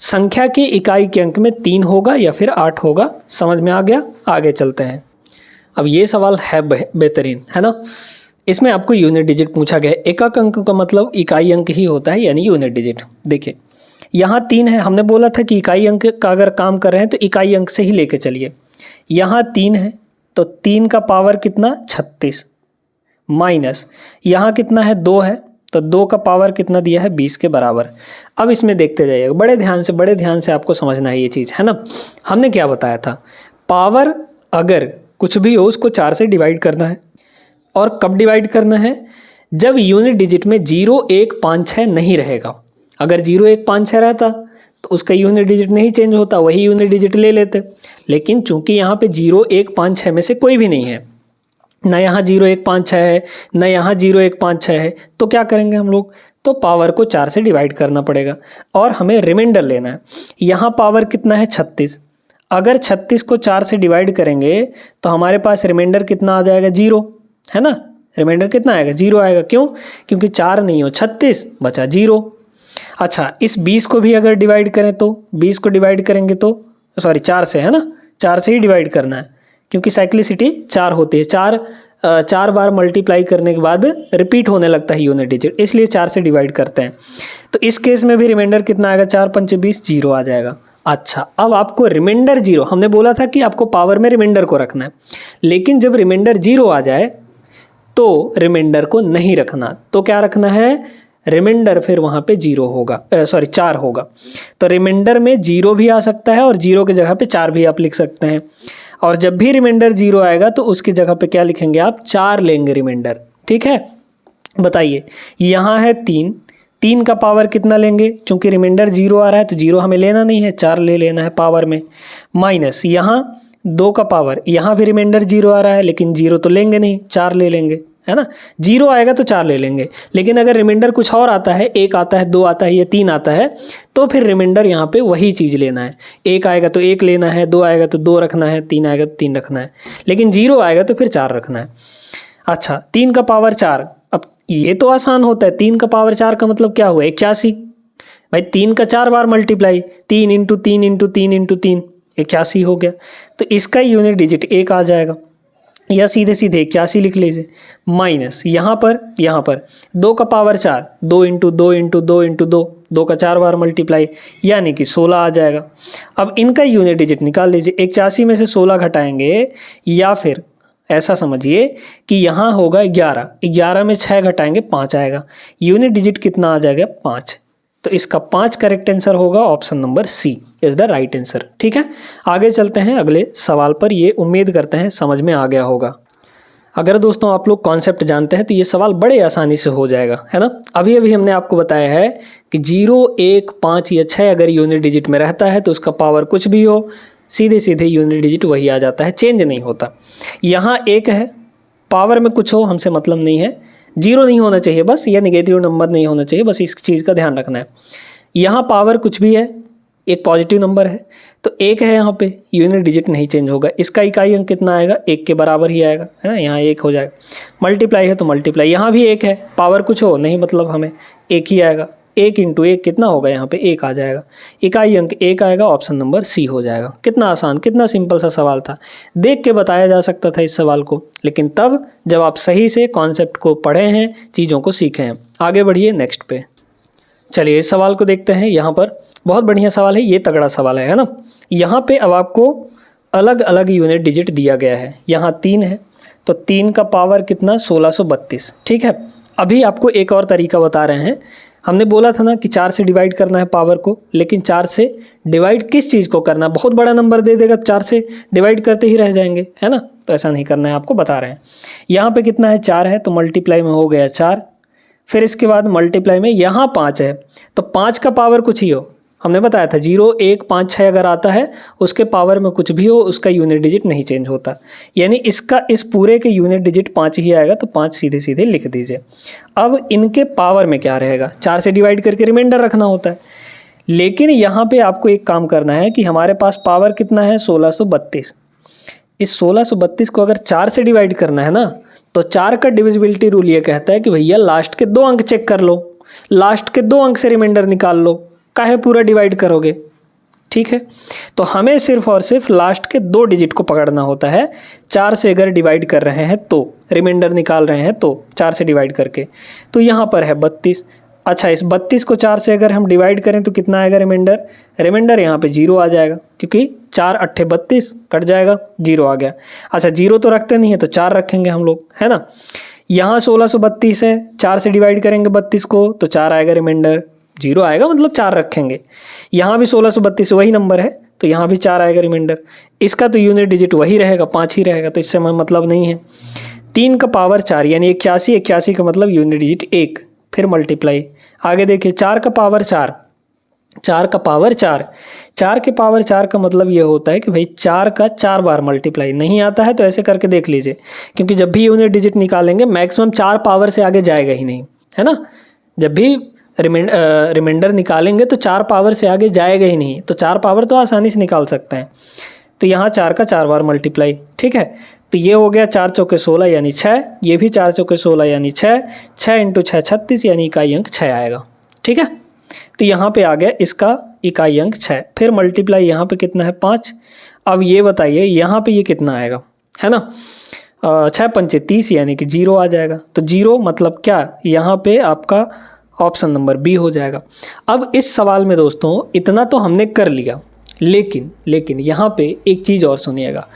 संख्या की इकाई के अंक में 3 होगा या फिर 8 होगा, समझ में आ गया। आगे चलते हैं। अब ये सवाल है बेहतरीन, है ना। इसमें आपको यूनिट डिजिट पूछा गया है। एकक अंक का मतलब इकाई अंक ही होता है, यानी यूनिट डिजिट। देखिए यहाँ 3 है, हमने बोला था कि इकाई अंक का अगर काम कर रहे हैं तो इकाई अंक से ही लेके चलिए। यहाँ 3 है तो 3 का पावर कितना 36, माइनस यहाँ कितना है 2 है, तो 2 का पावर कितना दिया है 20 के बराबर। अब इसमें देखते जाइएगा, बड़े ध्यान से आपको समझना है ये चीज़, है ना। हमने क्या बताया था, पावर अगर कुछ भी हो उसको 4 से डिवाइड करना है। और कब डिवाइड करना है, जब यूनिट डिजिट में 0 1 5 6 नहीं रहेगा। अगर 0 1 5 6 रहता तो उसका यूनिट डिजिट नहीं चेंज होता, वही यूनिट डिजिट ले लेते। लेकिन चूंकि यहाँ पे 0 1 5 6 में से कोई भी नहीं है, ना यहाँ 0 1 5 6 है, ना यहाँ 0 1 5 6 है, तो क्या करेंगे हम लोग, तो पावर को 4 से डिवाइड करना पड़ेगा और हमें रिमाइंडर लेना है। यहाँ पावर कितना है 36, अगर 36 को 4 से डिवाइड करेंगे तो हमारे पास रिमाइंडर कितना आ जाएगा 0, है ना। रिमाइंडर कितना आएगा 0 आएगा, क्यों, क्योंकि 4 नहीं हो 36 बचा 0। अच्छा, इस 20 को भी अगर डिवाइड करें तो 20 को डिवाइड करेंगे तो 4 से, है ना, 4 से ही डिवाइड करना है, क्योंकि साइक्लिसिटी 4 होती है। 4 बार मल्टीप्लाई करने के बाद रिपीट होने लगता है यूनिट डिजिट, इसलिए 4 से डिवाइड करते हैं। तो इस केस में भी रिमाइंडर कितना आएगा 4 पंचे 20, 0 आ जाएगा। अच्छा, अब आपको रिमाइंडर 0, हमने बोला था कि आपको पावर में रिमाइंडर को रखना है, लेकिन जब रिमाइंडर 0 आ जाए तो रिमाइंडर को नहीं रखना, तो क्या रखना है, रिमाइंडर फिर वहाँ पे 4 होगा। तो रिमाइंडर में 0 भी आ सकता है और 0 की जगह पे 4 भी आप लिख सकते हैं। और जब भी रिमाइंडर 0 आएगा तो उसकी जगह पे क्या लिखेंगे आप, 4 लेंगे रिमाइंडर, ठीक है। बताइए यहाँ है 3, 3 का पावर कितना लेंगे, चूंकि रिमाइंडर 0 आ रहा है तो 0 हमें लेना नहीं है, 4 ले लेना है पावर में, माइनस यहाँ 2 का पावर, यहाँ भी रिमाइंडर 0 आ रहा है लेकिन 0 तो लेंगे नहीं, 4 ले लेंगे, है ना। 0 आएगा तो 4 ले लेंगे, लेकिन अगर रिमाइंडर कुछ और आता है, 1 आता है, 2 आता है या 3 आता है, तो फिर रिमाइंडर यहाँ पे वही चीज़ लेना है। 1 आएगा तो 1 लेना है, 2 आएगा तो 2 रखना है, 3 आएगा तो 3 रखना है, लेकिन 0 आएगा तो फिर 4 रखना है। अच्छा, 3 का पावर 4, अब ये तो आसान होता है, 3 का पावर 4 का मतलब क्या हुआ, 81। भाई 3 का 4 बार मल्टीप्लाई, 3 इंटू 3 इंटू 3 इंटू 3, 81 हो गया। तो इसका यूनिट डिजिट 1 आ जाएगा, या सीधे सीधे 81 लिख लीजिए, माइनस यहाँ पर 2 का पावर 4, 2 इंटू 2 इंटू 2 इंटू 2, 2 का 4 बार मल्टीप्लाई, यानी कि 16 आ जाएगा। अब इनका यूनिट डिजिट निकाल लीजिए, 81 में से 16 घटाएंगे, या फिर ऐसा समझिए कि यहाँ होगा 11, 11 में 6 घटाएंगे 5 आएगा, यूनिट डिजिट कितना आ जाएगा, 5। तो इसका 5 करेक्ट आंसर होगा, option number C is the right answer. ठीक है, आगे चलते हैं अगले सवाल पर, ये उम्मीद करते हैं समझ में आ गया होगा। अगर दोस्तों आप लोग कॉन्सेप्ट जानते हैं तो ये सवाल बड़े आसानी से हो जाएगा, है ना। अभी अभी हमने आपको बताया है कि 0, 1, 5 या 6 अगर यूनिट डिजिट में रहता है तो उसका पावर कुछ भी हो, सीधे सीधे यूनिट डिजिट वही आ जाता है, चेंज नहीं होता। यहाँ 1 है, पावर में कुछ हो हमसे मतलब नहीं है, 0 नहीं होना चाहिए बस, या नेगेटिव नंबर नहीं होना चाहिए बस, इस चीज़ का ध्यान रखना है। यहाँ पावर कुछ भी है, एक पॉजिटिव नंबर है तो 1 है, यहाँ पे यूनिट डिजिट नहीं चेंज होगा, इसका इकाई अंक कितना आएगा, 1 के बराबर ही आएगा, है ना। यहाँ 1 हो जाएगा, मल्टीप्लाई है तो मल्टीप्लाई, यहाँ भी 1 है, पावर कुछ हो नहीं मतलब हमें 1 ही आएगा, 1 इंटू 1 कितना होगा, यहाँ पे 1 आ जाएगा, इकाई अंक 1 आएगा, ऑप्शन नंबर सी हो जाएगा। कितना आसान, कितना सिंपल सा सवाल था, देख के बताया जा सकता था इस सवाल को, लेकिन तब जब आप सही से कॉन्सेप्ट को पढ़े हैं, चीज़ों को सीखे हैं। आगे बढ़िए नेक्स्ट पे, चलिए इस सवाल को देखते हैं। यहाँ पर बहुत बढ़िया सवाल है, ये तगड़ा सवाल है ना। यहाँ पे अब आपको अलग अलग यूनिट डिजिट दिया गया है, यहाँ 3 है तो 3 का पावर कितना, 1632। ठीक है, अभी आपको एक और तरीका बता रहे हैं, हमने बोला था ना कि 4 से डिवाइड करना है पावर को, लेकिन 4 से डिवाइड किस चीज़ को करना है, बहुत बड़ा नंबर दे देगा 4 से डिवाइड करते ही रह जाएंगे, है ना। तो ऐसा नहीं करना है, आपको बता रहे हैं। यहाँ पे कितना है, 4 है तो मल्टीप्लाई में हो गया 4, फिर इसके बाद मल्टीप्लाई में यहाँ 5 है तो 5 का पावर कुछ ही हो, हमने बताया था 0, 1, 5, 6 अगर आता है उसके पावर में कुछ भी हो उसका यूनिट डिजिट नहीं चेंज होता, यानी इसका इस पूरे के यूनिट डिजिट 5 ही आएगा, तो 5 सीधे सीधे लिख दीजिए। अब इनके पावर में क्या रहेगा, 4 से डिवाइड करके रिमाइंडर रखना होता है, लेकिन यहाँ पे आपको एक काम करना है कि हमारे पास पावर कितना है, 1632। इस 1632 को अगर 4 से डिवाइड करना है ना, तो 4 का डिविजिबिलिटी रूल ये कहता है कि भैया लास्ट के 2 अंक चेक कर लो, लास्ट के 2 अंक से रिमाइंडर निकाल लो, काहे पूरा डिवाइड करोगे। ठीक है, तो हमें सिर्फ और सिर्फ लास्ट के 2 डिजिट को पकड़ना होता है। 4 से अगर डिवाइड कर रहे हैं तो रिमाइंडर निकाल रहे हैं तो 4 से डिवाइड करके, तो यहाँ पर है 32। अच्छा, इस 32 को 4 से अगर हम डिवाइड करें तो कितना आएगा रिमाइंडर, रिमाइंडर यहाँ पे 0 आ जाएगा, क्योंकि 4 अट्ठे 32 कट जाएगा, 0 आ गया। अच्छा, 0 तो रखते नहीं है तो 4 रखेंगे हम लोग, है ना। यहाँ 1632 है, 4 से डिवाइड करेंगे 32 को तो 4 आएगा, रिमाइंडर 0 आएगा, मतलब 4 रखेंगे। यहाँ भी 1632 वही नंबर है तो यहाँ भी 4 आएगा रिमाइंडर, इसका तो यूनिट डिजिट वही रहेगा, 5 ही रहेगा, तो इससे हमें मतलब नहीं है। 3 का पावर 4 यानी 81, 81 का मतलब यूनिट डिजिट 1, फिर मल्टीप्लाई। आगे देखिए 4 का पावर 4, 4 का पावर 4, 4 के पावर 4 का मतलब ये होता है कि भाई 4 का 4 बार मल्टीप्लाई। नहीं आता है तो ऐसे करके देख लीजिए, क्योंकि जब भी यूनिट डिजिट निकालेंगे मैक्सिमम 4 पावर से आगे जाएगा ही नहीं, है ना। जब भी रिमाइंडर निकालेंगे तो 4 पावर से आगे जाएगा ही नहीं, तो 4 पावर तो आसानी से निकाल सकते हैं। तो यहाँ 4 का 4 बार मल्टीप्लाई, ठीक है। तो ये हो गया 4 चौके 16 यानी 6, ये भी 4 चौके 16 यानी 6, 6 इंटू 6 36 यानी इकाई अंक 6 आएगा, ठीक है। तो यहाँ पे आ गया इसका इकाई अंक 6, फिर मल्टीप्लाई यहाँ पे कितना है 5। अब ये बताइए यहाँ पे ये कितना आएगा, है ना। 6 पंचे 30 यानी कि 0 आ जाएगा। तो 0 मतलब क्या, यहाँ पे आपका ऑप्शन नंबर बी हो जाएगा। अब इस सवाल में दोस्तों इतना तो हमने कर लिया, लेकिन यहाँ पे एक चीज़ और सुनिएगा।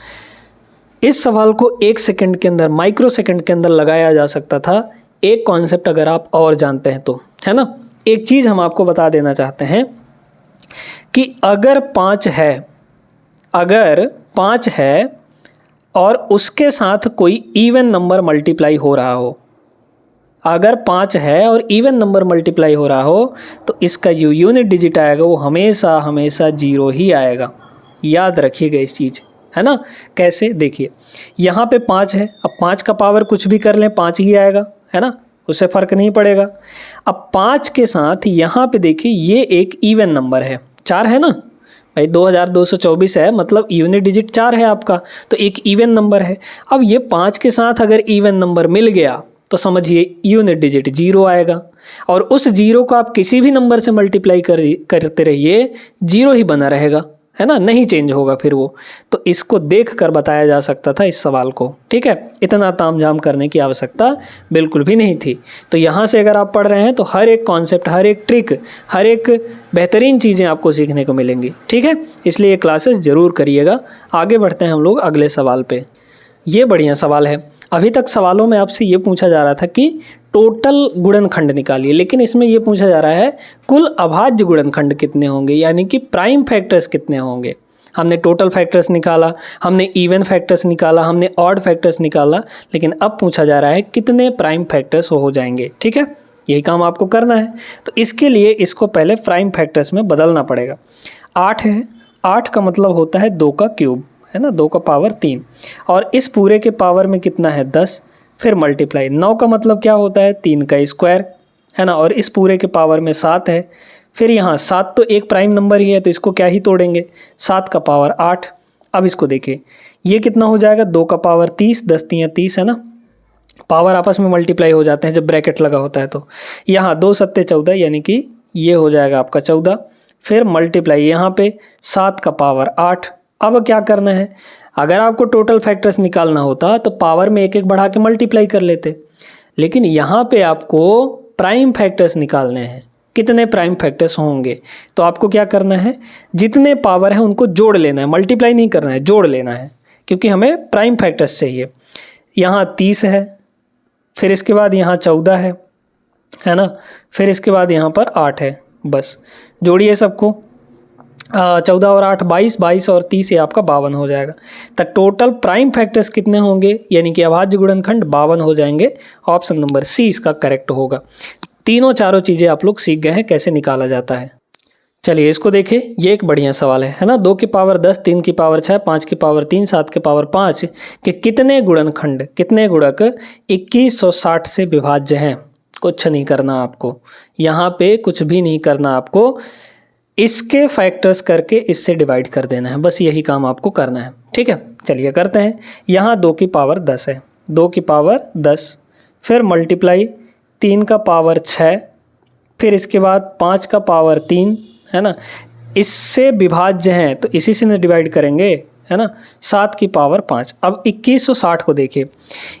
इस सवाल को 1 सेकंड के अंदर, माइक्रो सेकंड के अंदर लगाया जा सकता था। एक कॉन्सेप्ट अगर आप और जानते हैं तो, है ना। एक चीज़ हम आपको बता देना चाहते हैं कि अगर 5 है और उसके साथ कोई इवन नंबर मल्टीप्लाई हो रहा हो, अगर 5 है और इवन नंबर मल्टीप्लाई हो रहा हो तो इसका जो यूनिट डिजिट आएगा वो हमेशा हमेशा 0 ही आएगा। याद रखिएगा इस चीज़, है ना। कैसे, देखिए यहाँ पे 5 है, अब 5 का पावर कुछ भी कर लें 5 ही आएगा, है ना, उससे फ़र्क नहीं पड़ेगा। अब 5 के साथ यहाँ पे देखिए ये एक इवन नंबर है, 4 है ना भाई, 2224 है, मतलब यूनिट डिजिट 4 है आपका, तो एक इवन नंबर है। अब ये 5 के साथ अगर इवन नंबर मिल गया तो समझिए यूनिट डिजिट 0 आएगा, और उस 0 को आप किसी भी नंबर से मल्टीप्लाई करते रहिए 0 ही बना रहेगा, है ना, नहीं चेंज होगा फिर वो। तो इसको देख कर बताया जा सकता था इस सवाल को, ठीक है, इतना तामझाम करने की आवश्यकता बिल्कुल भी नहीं थी। तो यहाँ से अगर आप पढ़ रहे हैं तो हर एक कॉन्सेप्ट, हर एक ट्रिक, हर एक बेहतरीन चीज़ें आपको सीखने को मिलेंगी, ठीक है, इसलिए ये क्लासेस ज़रूर करिएगा। आगे बढ़ते हैं हम लोग अगले सवाल पे। ये बढ़िया सवाल है। अभी तक सवालों में आपसे ये पूछा जा रहा था कि टोटल गुणनखंड निकालिए, लेकिन इसमें ये पूछा जा रहा है कुल अभाज्य गुणनखंड कितने होंगे, यानी कि प्राइम फैक्टर्स कितने होंगे। हमने टोटल फैक्टर्स निकाला, हमने इवन फैक्टर्स निकाला, हमने ऑड फैक्टर्स निकाला, लेकिन अब पूछा जा रहा है कितने प्राइम फैक्टर्स हो जाएंगे, ठीक है, यही काम आपको करना है। तो इसके लिए इसको पहले प्राइम फैक्टर्स में बदलना पड़ेगा। 8 है, 8 का मतलब होता है 2 का क्यूब, है ना, 2 का पावर 3, और इस पूरे के पावर में कितना है 10, फिर मल्टीप्लाई। 9 का मतलब क्या होता है 3 का स्क्वायर, है ना, और इस पूरे के पावर में 7 है, फिर यहाँ 7 तो एक प्राइम नंबर ही है तो इसको क्या ही तोड़ेंगे, 7 का पावर 8। अब इसको देखिए ये कितना हो जाएगा, 2 का पावर 30, 10 3 30, है ना, पावर आपस में मल्टीप्लाई हो जाते हैं जब ब्रैकेट लगा होता है। तो यहाँ 2 सत्ते 14, यानी कि ये हो जाएगा आपका 14, फिर मल्टीप्लाई यहाँ पे 7 का पावर 8। अब क्या करना है, अगर आपको टोटल फैक्टर्स निकालना होता तो पावर में एक एक बढ़ा के मल्टीप्लाई कर लेते, लेकिन यहाँ पे आपको प्राइम फैक्टर्स निकालने हैं। कितने प्राइम फैक्टर्स होंगे, तो आपको क्या करना है, जितने पावर है उनको जोड़ लेना है, मल्टीप्लाई नहीं करना है, जोड़ लेना है, क्योंकि हमें प्राइम फैक्टर्स चाहिए। यहाँ 30 है, फिर इसके बाद यहाँ 14 है ना, फिर इसके बाद यहाँ पर 8 है, बस जोड़िए सबको, 14 और 8 22, 22 और 30 ये आपका 52 हो जाएगा। तो टोटल प्राइम फैक्टर्स कितने होंगे, यानी कि अभाज्य गुणनखंड 52 हो जाएंगे। ऑप्शन नंबर सी इसका करेक्ट होगा। तीनों चारों चीज़ें आप लोग सीख गए हैं कैसे निकाला जाता है। चलिए इसको देखिए, ये एक बढ़िया सवाल है ना। 2 की पावर 10, 3 की पावर 6, 5 की पावर 3, 7 की पावर 5 के कितने गुणनखंड, कितने गुणक 2160 से विभाज्य हैं। कुछ नहीं करना आपको, यहाँ पे कुछ भी नहीं करना आपको, इसके फैक्टर्स करके इससे डिवाइड कर देना है, बस यही काम आपको करना है, ठीक है। चलिए करते हैं। यहाँ 2 की पावर 10 है, 2 की पावर 10, फिर मल्टीप्लाई 3 का पावर 6, फिर इसके बाद 5 का पावर 3, है ना, इससे विभाज्य हैं तो इसी से डिवाइड करेंगे, है ना, 7 की पावर 5। अब 2160 को देखिए,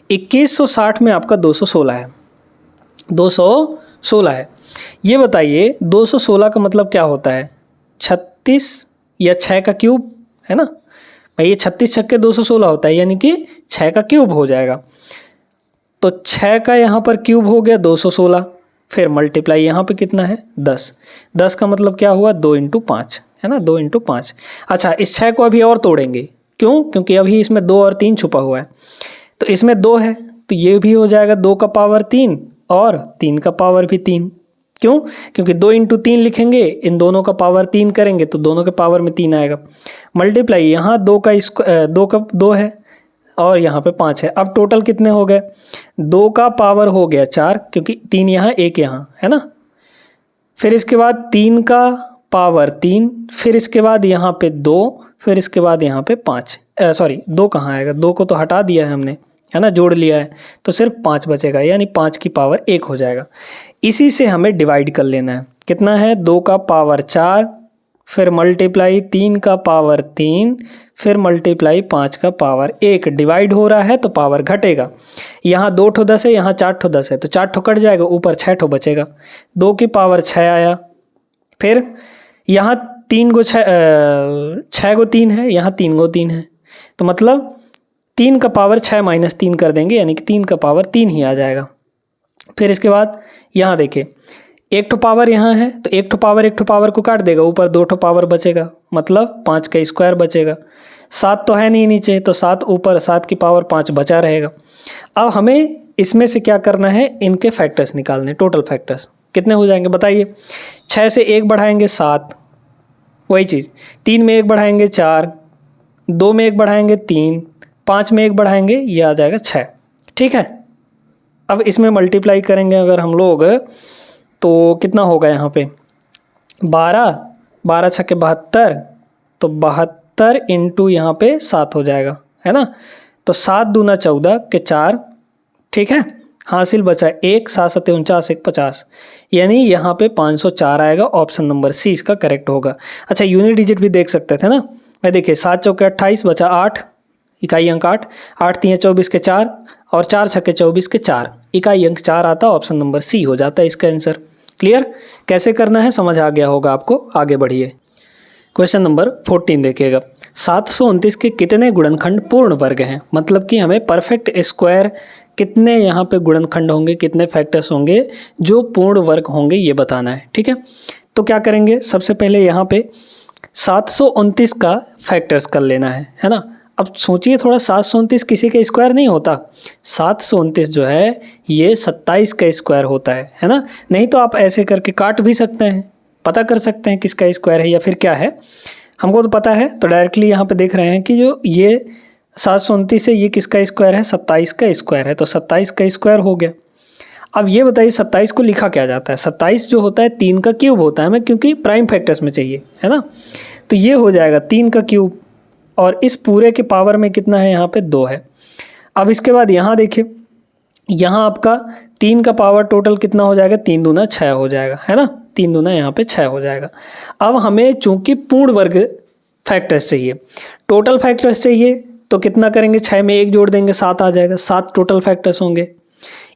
2160 में आपका 216 है, 216 है। ये बताइए 216 का मतलब क्या होता है, 36 या 6 का क्यूब, है ना भाई, ये 36 छक्के 216 होता है, यानी कि 6 का क्यूब हो जाएगा। तो 6 का यहाँ पर क्यूब हो गया 216, फिर मल्टीप्लाई यहाँ पे कितना है 10, 10 का मतलब क्या हुआ 2 × 5, है ना, 2 × 5। अच्छा, इस 6 को अभी और तोड़ेंगे, क्यों, क्योंकि अभी इसमें 2 और 3 छुपा हुआ है, तो इसमें 2 है तो ये भी हो जाएगा 2 का पावर 3 और 3 का पावर भी 3। क्यों, क्योंकि 2 × 3 लिखेंगे, इन दोनों का पावर 3 करेंगे तो दोनों के पावर में 3 आएगा। मल्टीप्लाई यहाँ 2 का 2 है और यहाँ पे 5 है। अब टोटल कितने हो गए, 2 का पावर हो गया 4, क्योंकि 3 यहाँ 1 यहाँ, है ना, फिर इसके बाद 3 का पावर 3, फिर इसके बाद यहाँ पे 2, फिर इसके बाद यहाँ पे 5, सॉरी 2 कहाँ आएगा, 2 को तो हटा दिया है हमने, है ना, जोड़ लिया है, तो सिर्फ 5 बचेगा, यानी 5 की पावर 1 हो जाएगा। इसी से हमें डिवाइड कर लेना है, कितना है 2 का पावर 4, फिर मल्टीप्लाई 3 का पावर 3, फिर मल्टीप्लाई 5 का पावर 1। डिवाइड हो रहा है तो पावर घटेगा, यहाँ 2 ठो 10 है, यहाँ 4 ठो 10 है, तो 4 ठो कट जाएगा, ऊपर 6 ठो बचेगा, 2 की पावर 6 आया, फिर यहाँ 3 गो 6 गो 3 है, यहाँ 3 गो 3 है, तो मतलब 3 का पावर 6 - 3 कर देंगे, यानी कि 3 का पावर 3 ही आ जाएगा। फिर इसके बाद यहाँ देखिए, 1 ठो पावर यहाँ है तो 1 ठो पावर को काट देगा, ऊपर 2 ठो पावर बचेगा, मतलब 5 का स्क्वायर बचेगा। 7 तो है नहीं नीचे, तो 7 ऊपर, 7 की पावर 5 बचा रहेगा। अब हमें इसमें से क्या करना है, इनके फैक्टर्स निकालने, टोटल फैक्टर्स कितने हो जाएंगे बताइए। 6 से 1 बढ़ाएंगे 7, वही चीज़ 3 में 1 बढ़ाएंगे 4, 2 में 1 बढ़ाएंगे 3, 5 में 1 बढ़ाएंगे ये आ जाएगा 6। ठीक है, अब इसमें मल्टीप्लाई करेंगे अगर हम लोग तो कितना होगा यहाँ पे 12, 12 छक्के 72, तो 72 इंटू यहाँ पे 7 हो जाएगा, है ना। तो 7 दूना 14 के 4, ठीक है, हासिल बचा 1, 7 7 49, 1 50, यानी यहाँ पे 504 आएगा। ऑप्शन नंबर सी इसका करेक्ट होगा। अच्छा, यूनिट डिजिट भी देख सकते थे ना, मैं देखिए 7 चौके 28 बचा 8, इकाई अंक 8, 8 3 24 के 4 और 4 छक्के 24 के 4, इकाई अंक 4 आता, ऑप्शन नंबर सी हो जाता है इसका आंसर। क्लियर, कैसे करना है समझ आ गया होगा आपको। आगे बढ़िए, क्वेश्चन नंबर 14 देखिएगा। 729 के कितने गुणनखंड पूर्ण वर्ग हैं, मतलब कि हमें परफेक्ट स्क्वायर कितने यहाँ पे गुणनखंड होंगे, कितने फैक्टर्स होंगे जो पूर्ण वर्ग होंगे ये बताना है। ठीक है, तो क्या करेंगे, सबसे पहले यहाँ पे 729 का फैक्टर्स कर लेना है ना। अब सोचिए थोड़ा, 729 किसी का स्क्वायर नहीं होता, 729 जो है ये 27 का स्क्वायर होता है ना। नहीं तो आप ऐसे करके काट भी सकते हैं, पता कर सकते हैं किसका स्क्वायर है या फिर क्या है, हमको तो पता है। तो डायरेक्टली यहाँ पे देख रहे हैं कि जो ये 729 है ये किसका स्क्वायर है, 27 का स्क्वायर है, तो 27 का स्क्वायर हो गया। अब ये बताइए 27 को लिखा क्या जाता है, 27 जो होता है 3 का क्यूब होता है हमें, क्योंकि प्राइम फैक्टर्स में चाहिए, है ना। तो ये हो जाएगा 3 का क्यूब, और इस पूरे के पावर में कितना है, यहाँ पे 2 है। अब इसके बाद यहाँ देखिए, यहाँ आपका 3 का पावर टोटल कितना हो जाएगा, 3 दूना 6 हो जाएगा, है ना, 3 दूना यहाँ पे 6 हो जाएगा। अब हमें चूंकि पूर्ण वर्ग फैक्टर्स चाहिए, टोटल फैक्टर्स चाहिए, तो कितना करेंगे, 6 में 1 जोड़ देंगे 7 आ जाएगा, 7 टोटल फैक्टर्स होंगे।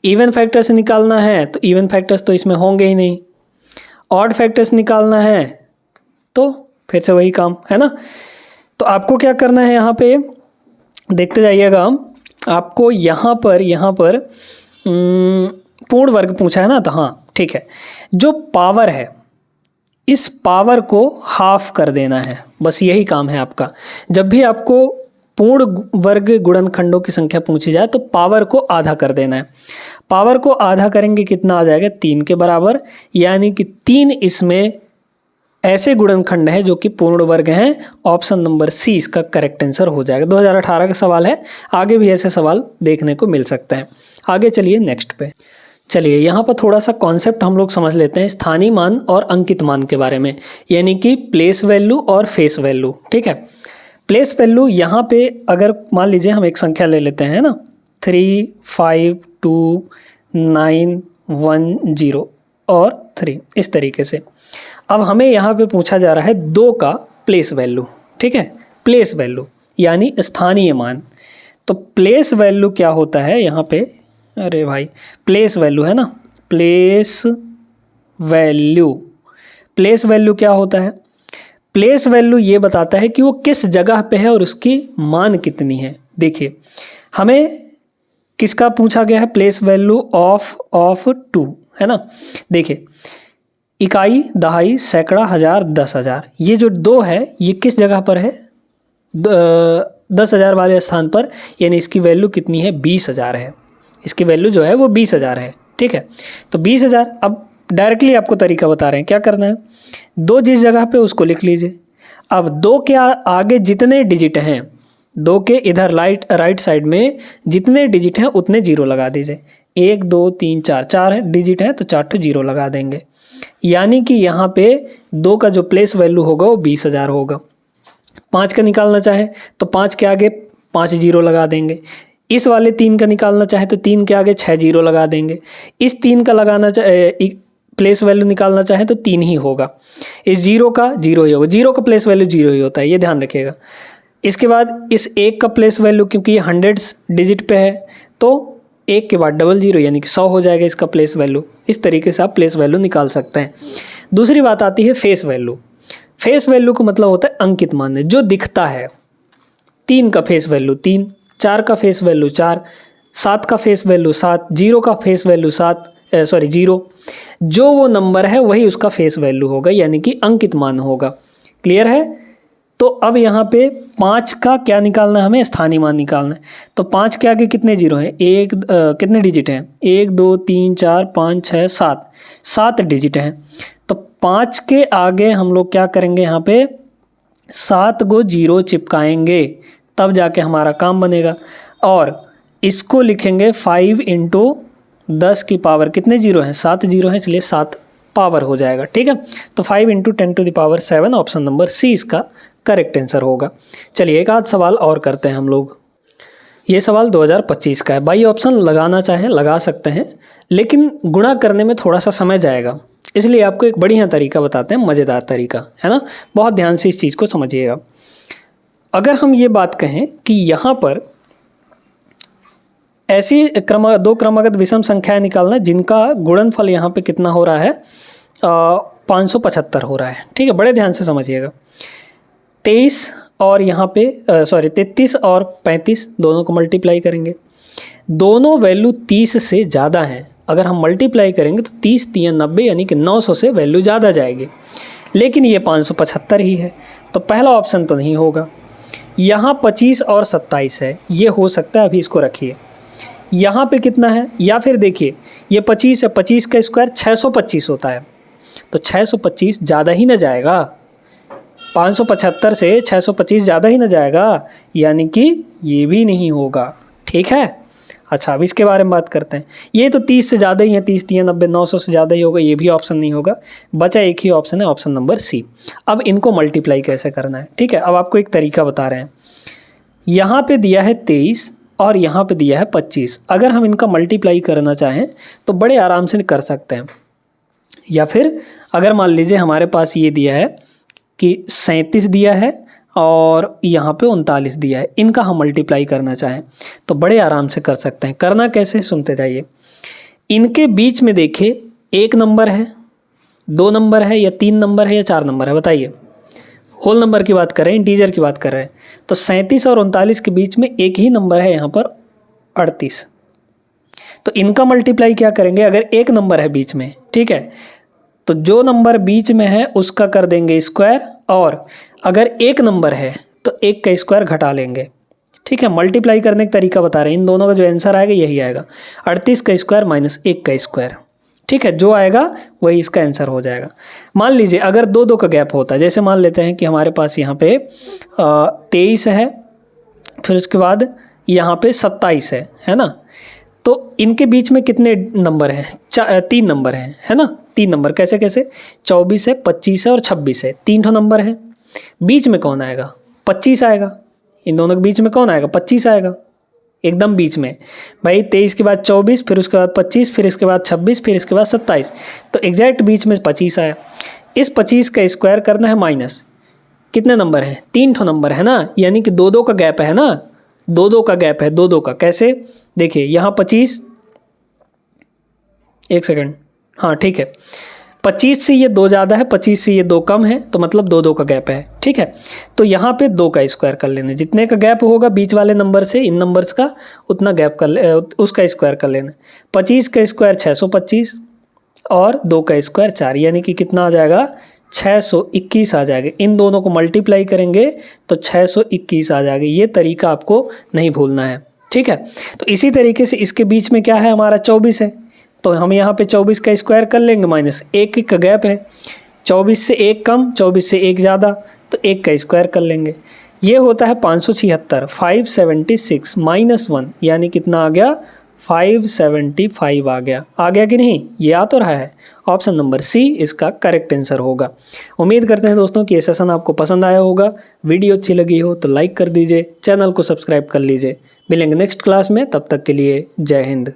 इवन फैक्टर्स निकालना है तो इवन फैक्टर्स तो इसमें होंगे ही नहीं, ऑड फैक्टर्स निकालना है तो फिर से वही काम, है ना। तो आपको क्या करना है, यहाँ पे देखते जाइएगा, आपको यहाँ पर पूर्ण वर्ग पूछा है ना, तो हाँ ठीक है, जो पावर है इस पावर को हाफ कर देना है, बस यही काम है आपका। जब भी आपको पूर्ण वर्ग गुणनखंडों की संख्या पूछी जाए तो पावर को आधा कर देना है। पावर को आधा करेंगे कितना आ जाएगा, 3 के बराबर, यानी कि 3 इसमें ऐसे गुणनखंड हैं जो कि पूर्ण वर्ग हैं। ऑप्शन नंबर सी इसका करेक्ट आंसर हो जाएगा। 2018 का सवाल है, आगे भी ऐसे सवाल देखने को मिल सकते हैं। आगे चलिए नेक्स्ट पे, चलिए यहाँ पर थोड़ा सा कॉन्सेप्ट हम लोग समझ लेते हैं स्थानीय मान और अंकित मान के बारे में, यानी कि प्लेस वैल्यू और फेस वैल्यू। ठीक है, प्लेस वैल्यू यहाँ पे अगर मान लीजिए हम एक संख्या ले लेते हैं ना, 3 5 2 9 1 0 और 3, इस तरीके से। अब हमें यहाँ पे पूछा जा रहा है 2 का प्लेस वैल्यू। ठीक है, प्लेस वैल्यू यानी स्थानीय मान। तो प्लेस वैल्यू क्या होता है यहाँ पे, अरे भाई प्लेस वैल्यू है ना, प्लेस वैल्यू, प्लेस वैल्यू क्या होता है, प्लेस वैल्यू ये बताता है कि वो किस जगह पे है और उसकी मान कितनी है। देखिए हमें किसका पूछा गया है, प्लेस वैल्यू ऑफ 2, है ना। देखिए इकाई, दहाई, सैकड़ा, हजार, 10,000, ये जो 2 है ये किस जगह पर है, 10,000 वाले स्थान पर, यानी इसकी वैल्यू कितनी है, 20,000 है। इसकी वैल्यू जो है वो 20,000 है। ठीक है, तो 20,000, अब डायरेक्टली आपको तरीका बता रहे हैं क्या करना है, 2 जिस जगह पे उसको लिख लीजिए। अब 2 के आगे जितने डिजिट हैं, 2 के इधर राइट साइड में जितने डिजिट हैं उतने 0 लगा दीजिए। 1 2 3 4, 4 डिजिट हैं तो 4 0 लगा देंगे, यानी कि यहाँ पे 2 का जो प्लेस वैल्यू होगा वो 20,000 होगा। 5 का निकालना चाहे तो 5 के आगे 5 0 लगा देंगे। इस वाले 3 का निकालना चाहे तो 3 के आगे 6 0 लगा देंगे। इस 3 का लगाना चाहे प्लेस वैल्यू निकालना चाहे तो 3 ही होगा। इस 0 का 0 ही होगा, 0 का प्लेस वैल्यू 0 ही होता है, ये ध्यान रखिएगा। इसके बाद इस 1 का प्लेस वैल्यू, क्योंकि ये 100 डिजिट पे है तो 1 के बाद 00 यानी कि 100 हो जाएगा इसका प्लेस वैल्यू। इस तरीके से आप प्लेस वैल्यू निकाल सकते हैं। दूसरी बात आती है फेस वैल्यू। फेस वैल्यू का मतलब होता है अंकित मान, जो दिखता है। 3 का फेस वैल्यू 3, 4 का फेस वैल्यू 4, 7 का फेस वैल्यू 7, 0 का फेस वैल्यू 0, जो वो नंबर है वही उसका फेस वैल्यू होगा, यानी कि अंकित मान होगा। क्लियर है, तो अब यहाँ पे 5 का क्या निकालना है, हमें स्थानीय मान निकालना है। तो 5 के आगे कितने जीरो हैं, कितने डिजिट हैं, 1 2 3 4 5 6 7, 7 डिजिट हैं। तो 5 के आगे हम लोग क्या करेंगे, यहाँ पे 7 गो जीरो चिपकाएंगे, तब जाके हमारा काम बनेगा। और इसको लिखेंगे 5 × 10 की पावर, कितने जीरो हैं, 7 जीरो हैं, इसलिए 7 पावर हो जाएगा। ठीक है, तो 5 × 10⁻7 ऑप्शन नंबर सी इसका करेक्ट आंसर होगा। चलिए एक आध सवाल और करते हैं हम लोग। ये सवाल 2025 का है। बाई ऑप्शन लगाना चाहें लगा सकते हैं, लेकिन गुणा करने में थोड़ा सा समय जाएगा, इसलिए आपको एक बढ़िया तरीका बताते हैं, मज़ेदार तरीका है ना। बहुत ध्यान से इस चीज़ को समझिएगा। अगर हम ये बात कहें कि यहाँ पर ऐसी दो क्रमागत विषम संख्याएं निकालना जिनका गुणनफल यहाँ पे कितना हो रहा है, 575 हो रहा है। ठीक है, बड़े ध्यान से समझिएगा। 23 और यहाँ पे 33 और 35 दोनों को मल्टीप्लाई करेंगे, दोनों वैल्यू 30 से ज़्यादा हैं। अगर हम मल्टीप्लाई करेंगे तो 30 3 90, यानी कि 900 से वैल्यू ज़्यादा जाएगी, लेकिन ये 575 ही है, तो पहला ऑप्शन तो नहीं होगा। यहाँ 25 और 27 है, ये हो सकता है, अभी इसको रखिए। यहाँ पे कितना है, या फिर देखिए ये 25 है, 25 का स्क्वायर 625 होता है, तो 625 ज़्यादा ही न जाएगा, 575 से 625 ज़्यादा ही न जाएगा, यानी कि ये भी नहीं होगा। ठीक है, अच्छा अब इसके बारे में बात करते हैं। ये तो 30 से ज़्यादा ही है, 30 3 90, 900 से ज़्यादा ही होगा, ये भी ऑप्शन नहीं होगा। बचा एक ही ऑप्शन है, ऑप्शन नंबर सी। अब इनको मल्टीप्लाई कैसे करना है, ठीक है, अब आपको एक तरीका बता रहे हैं। यहाँ पे दिया है 23 और यहाँ पे दिया है 25। अगर हम इनका मल्टीप्लाई करना चाहें तो बड़े आराम से कर सकते हैं। या फिर अगर मान लीजिए हमारे पास ये दिया है कि 37 दिया है और यहाँ पे 39 दिया है, इनका हम मल्टीप्लाई करना चाहें तो बड़े आराम से कर सकते हैं। करना कैसे, सुनते जाइए। इनके बीच में देखिए एक नंबर है, 2 नंबर है, या 3 नंबर है, या 4 नंबर है, बताइए। होल नंबर की बात कर रहे हैं, इंटीजर की बात कर रहे हैं। तो 37 और 39 के बीच में एक ही नंबर है, यहाँ पर 38। तो इनका मल्टीप्लाई क्या करेंगे, अगर एक नंबर है बीच में, ठीक है, तो जो नंबर बीच में है उसका कर देंगे स्क्वायर, और अगर एक नंबर है तो एक का स्क्वायर घटा लेंगे। ठीक है, मल्टीप्लाई करने का तरीका बता रहे हैं। इन दोनों का जो आंसर आएगा यही आएगा, 38 का स्क्वायर माइनस 1 का स्क्वायर। ठीक है, जो आएगा वही इसका आंसर हो जाएगा। मान लीजिए अगर 2 का गैप होता है, जैसे मान लेते हैं कि हमारे पास यहाँ पे 23 है, फिर उसके बाद यहाँ पे 27 है ना। तो इनके बीच में कितने नंबर हैं, 3 नंबर हैं, है ना। 3 नंबर कैसे कैसे, 24 है, 25 है और 26 है, 3 नंबर हैं। बीच में कौन आएगा, 25 आएगा। इन दोनों के बीच में कौन आएगा, 25 आएगा, एकदम बीच में भाई। 23 के बाद 24, फिर उसके बाद 25, फिर इसके बाद 26, फिर इसके बाद 27, तो एग्जैक्ट बीच में 25 आया। इस 25 का स्क्वायर करना है माइनस, कितने नंबर हैं, 3 नंबर है ना, यानी कि 2 का गैप है ना, 2 का गैप है, 2 का। कैसे, देखिए यहाँ 25, एक सेकंड, हाँ ठीक है, 25 से ये 2 ज़्यादा है, 25 से ये 2 कम है, तो मतलब 2 का गैप है। ठीक है, तो यहाँ पे 2 का स्क्वायर कर लेना, जितने का गैप होगा बीच वाले नंबर से इन नंबर्स का, उतना गैप कर उसका स्क्वायर कर लेना। 25 का स्क्वायर 625 और 2 का स्क्वायर 4, यानी कि कितना आ जाएगा, 621 आ जाएगा। इन दोनों को मल्टीप्लाई करेंगे तो 621 आ जाएगा। ये तरीका आपको नहीं भूलना है। ठीक है, तो इसी तरीके से इसके बीच में क्या है, हमारा 24 है, तो हम यहाँ पे 24 का स्क्वायर कर लेंगे, माइनस 1 का गैप है, 24 से 1 कम, 24 से 1 ज़्यादा, तो 1 का स्क्वायर कर लेंगे। ये होता है 576, 576 माइनस 1, यानी कितना आ गया, 575 आ गया कि नहीं, ये आ तो रहा है। ऑप्शन नंबर सी इसका करेक्ट आंसर होगा। उम्मीद करते हैं दोस्तों कि ये सेशन आपको पसंद आया होगा। वीडियो अच्छी लगी हो तो लाइक कर दीजिए, चैनल को सब्सक्राइब कर लीजिए। मिलेंगे नेक्स्ट क्लास में, तब तक के लिए जय हिंद।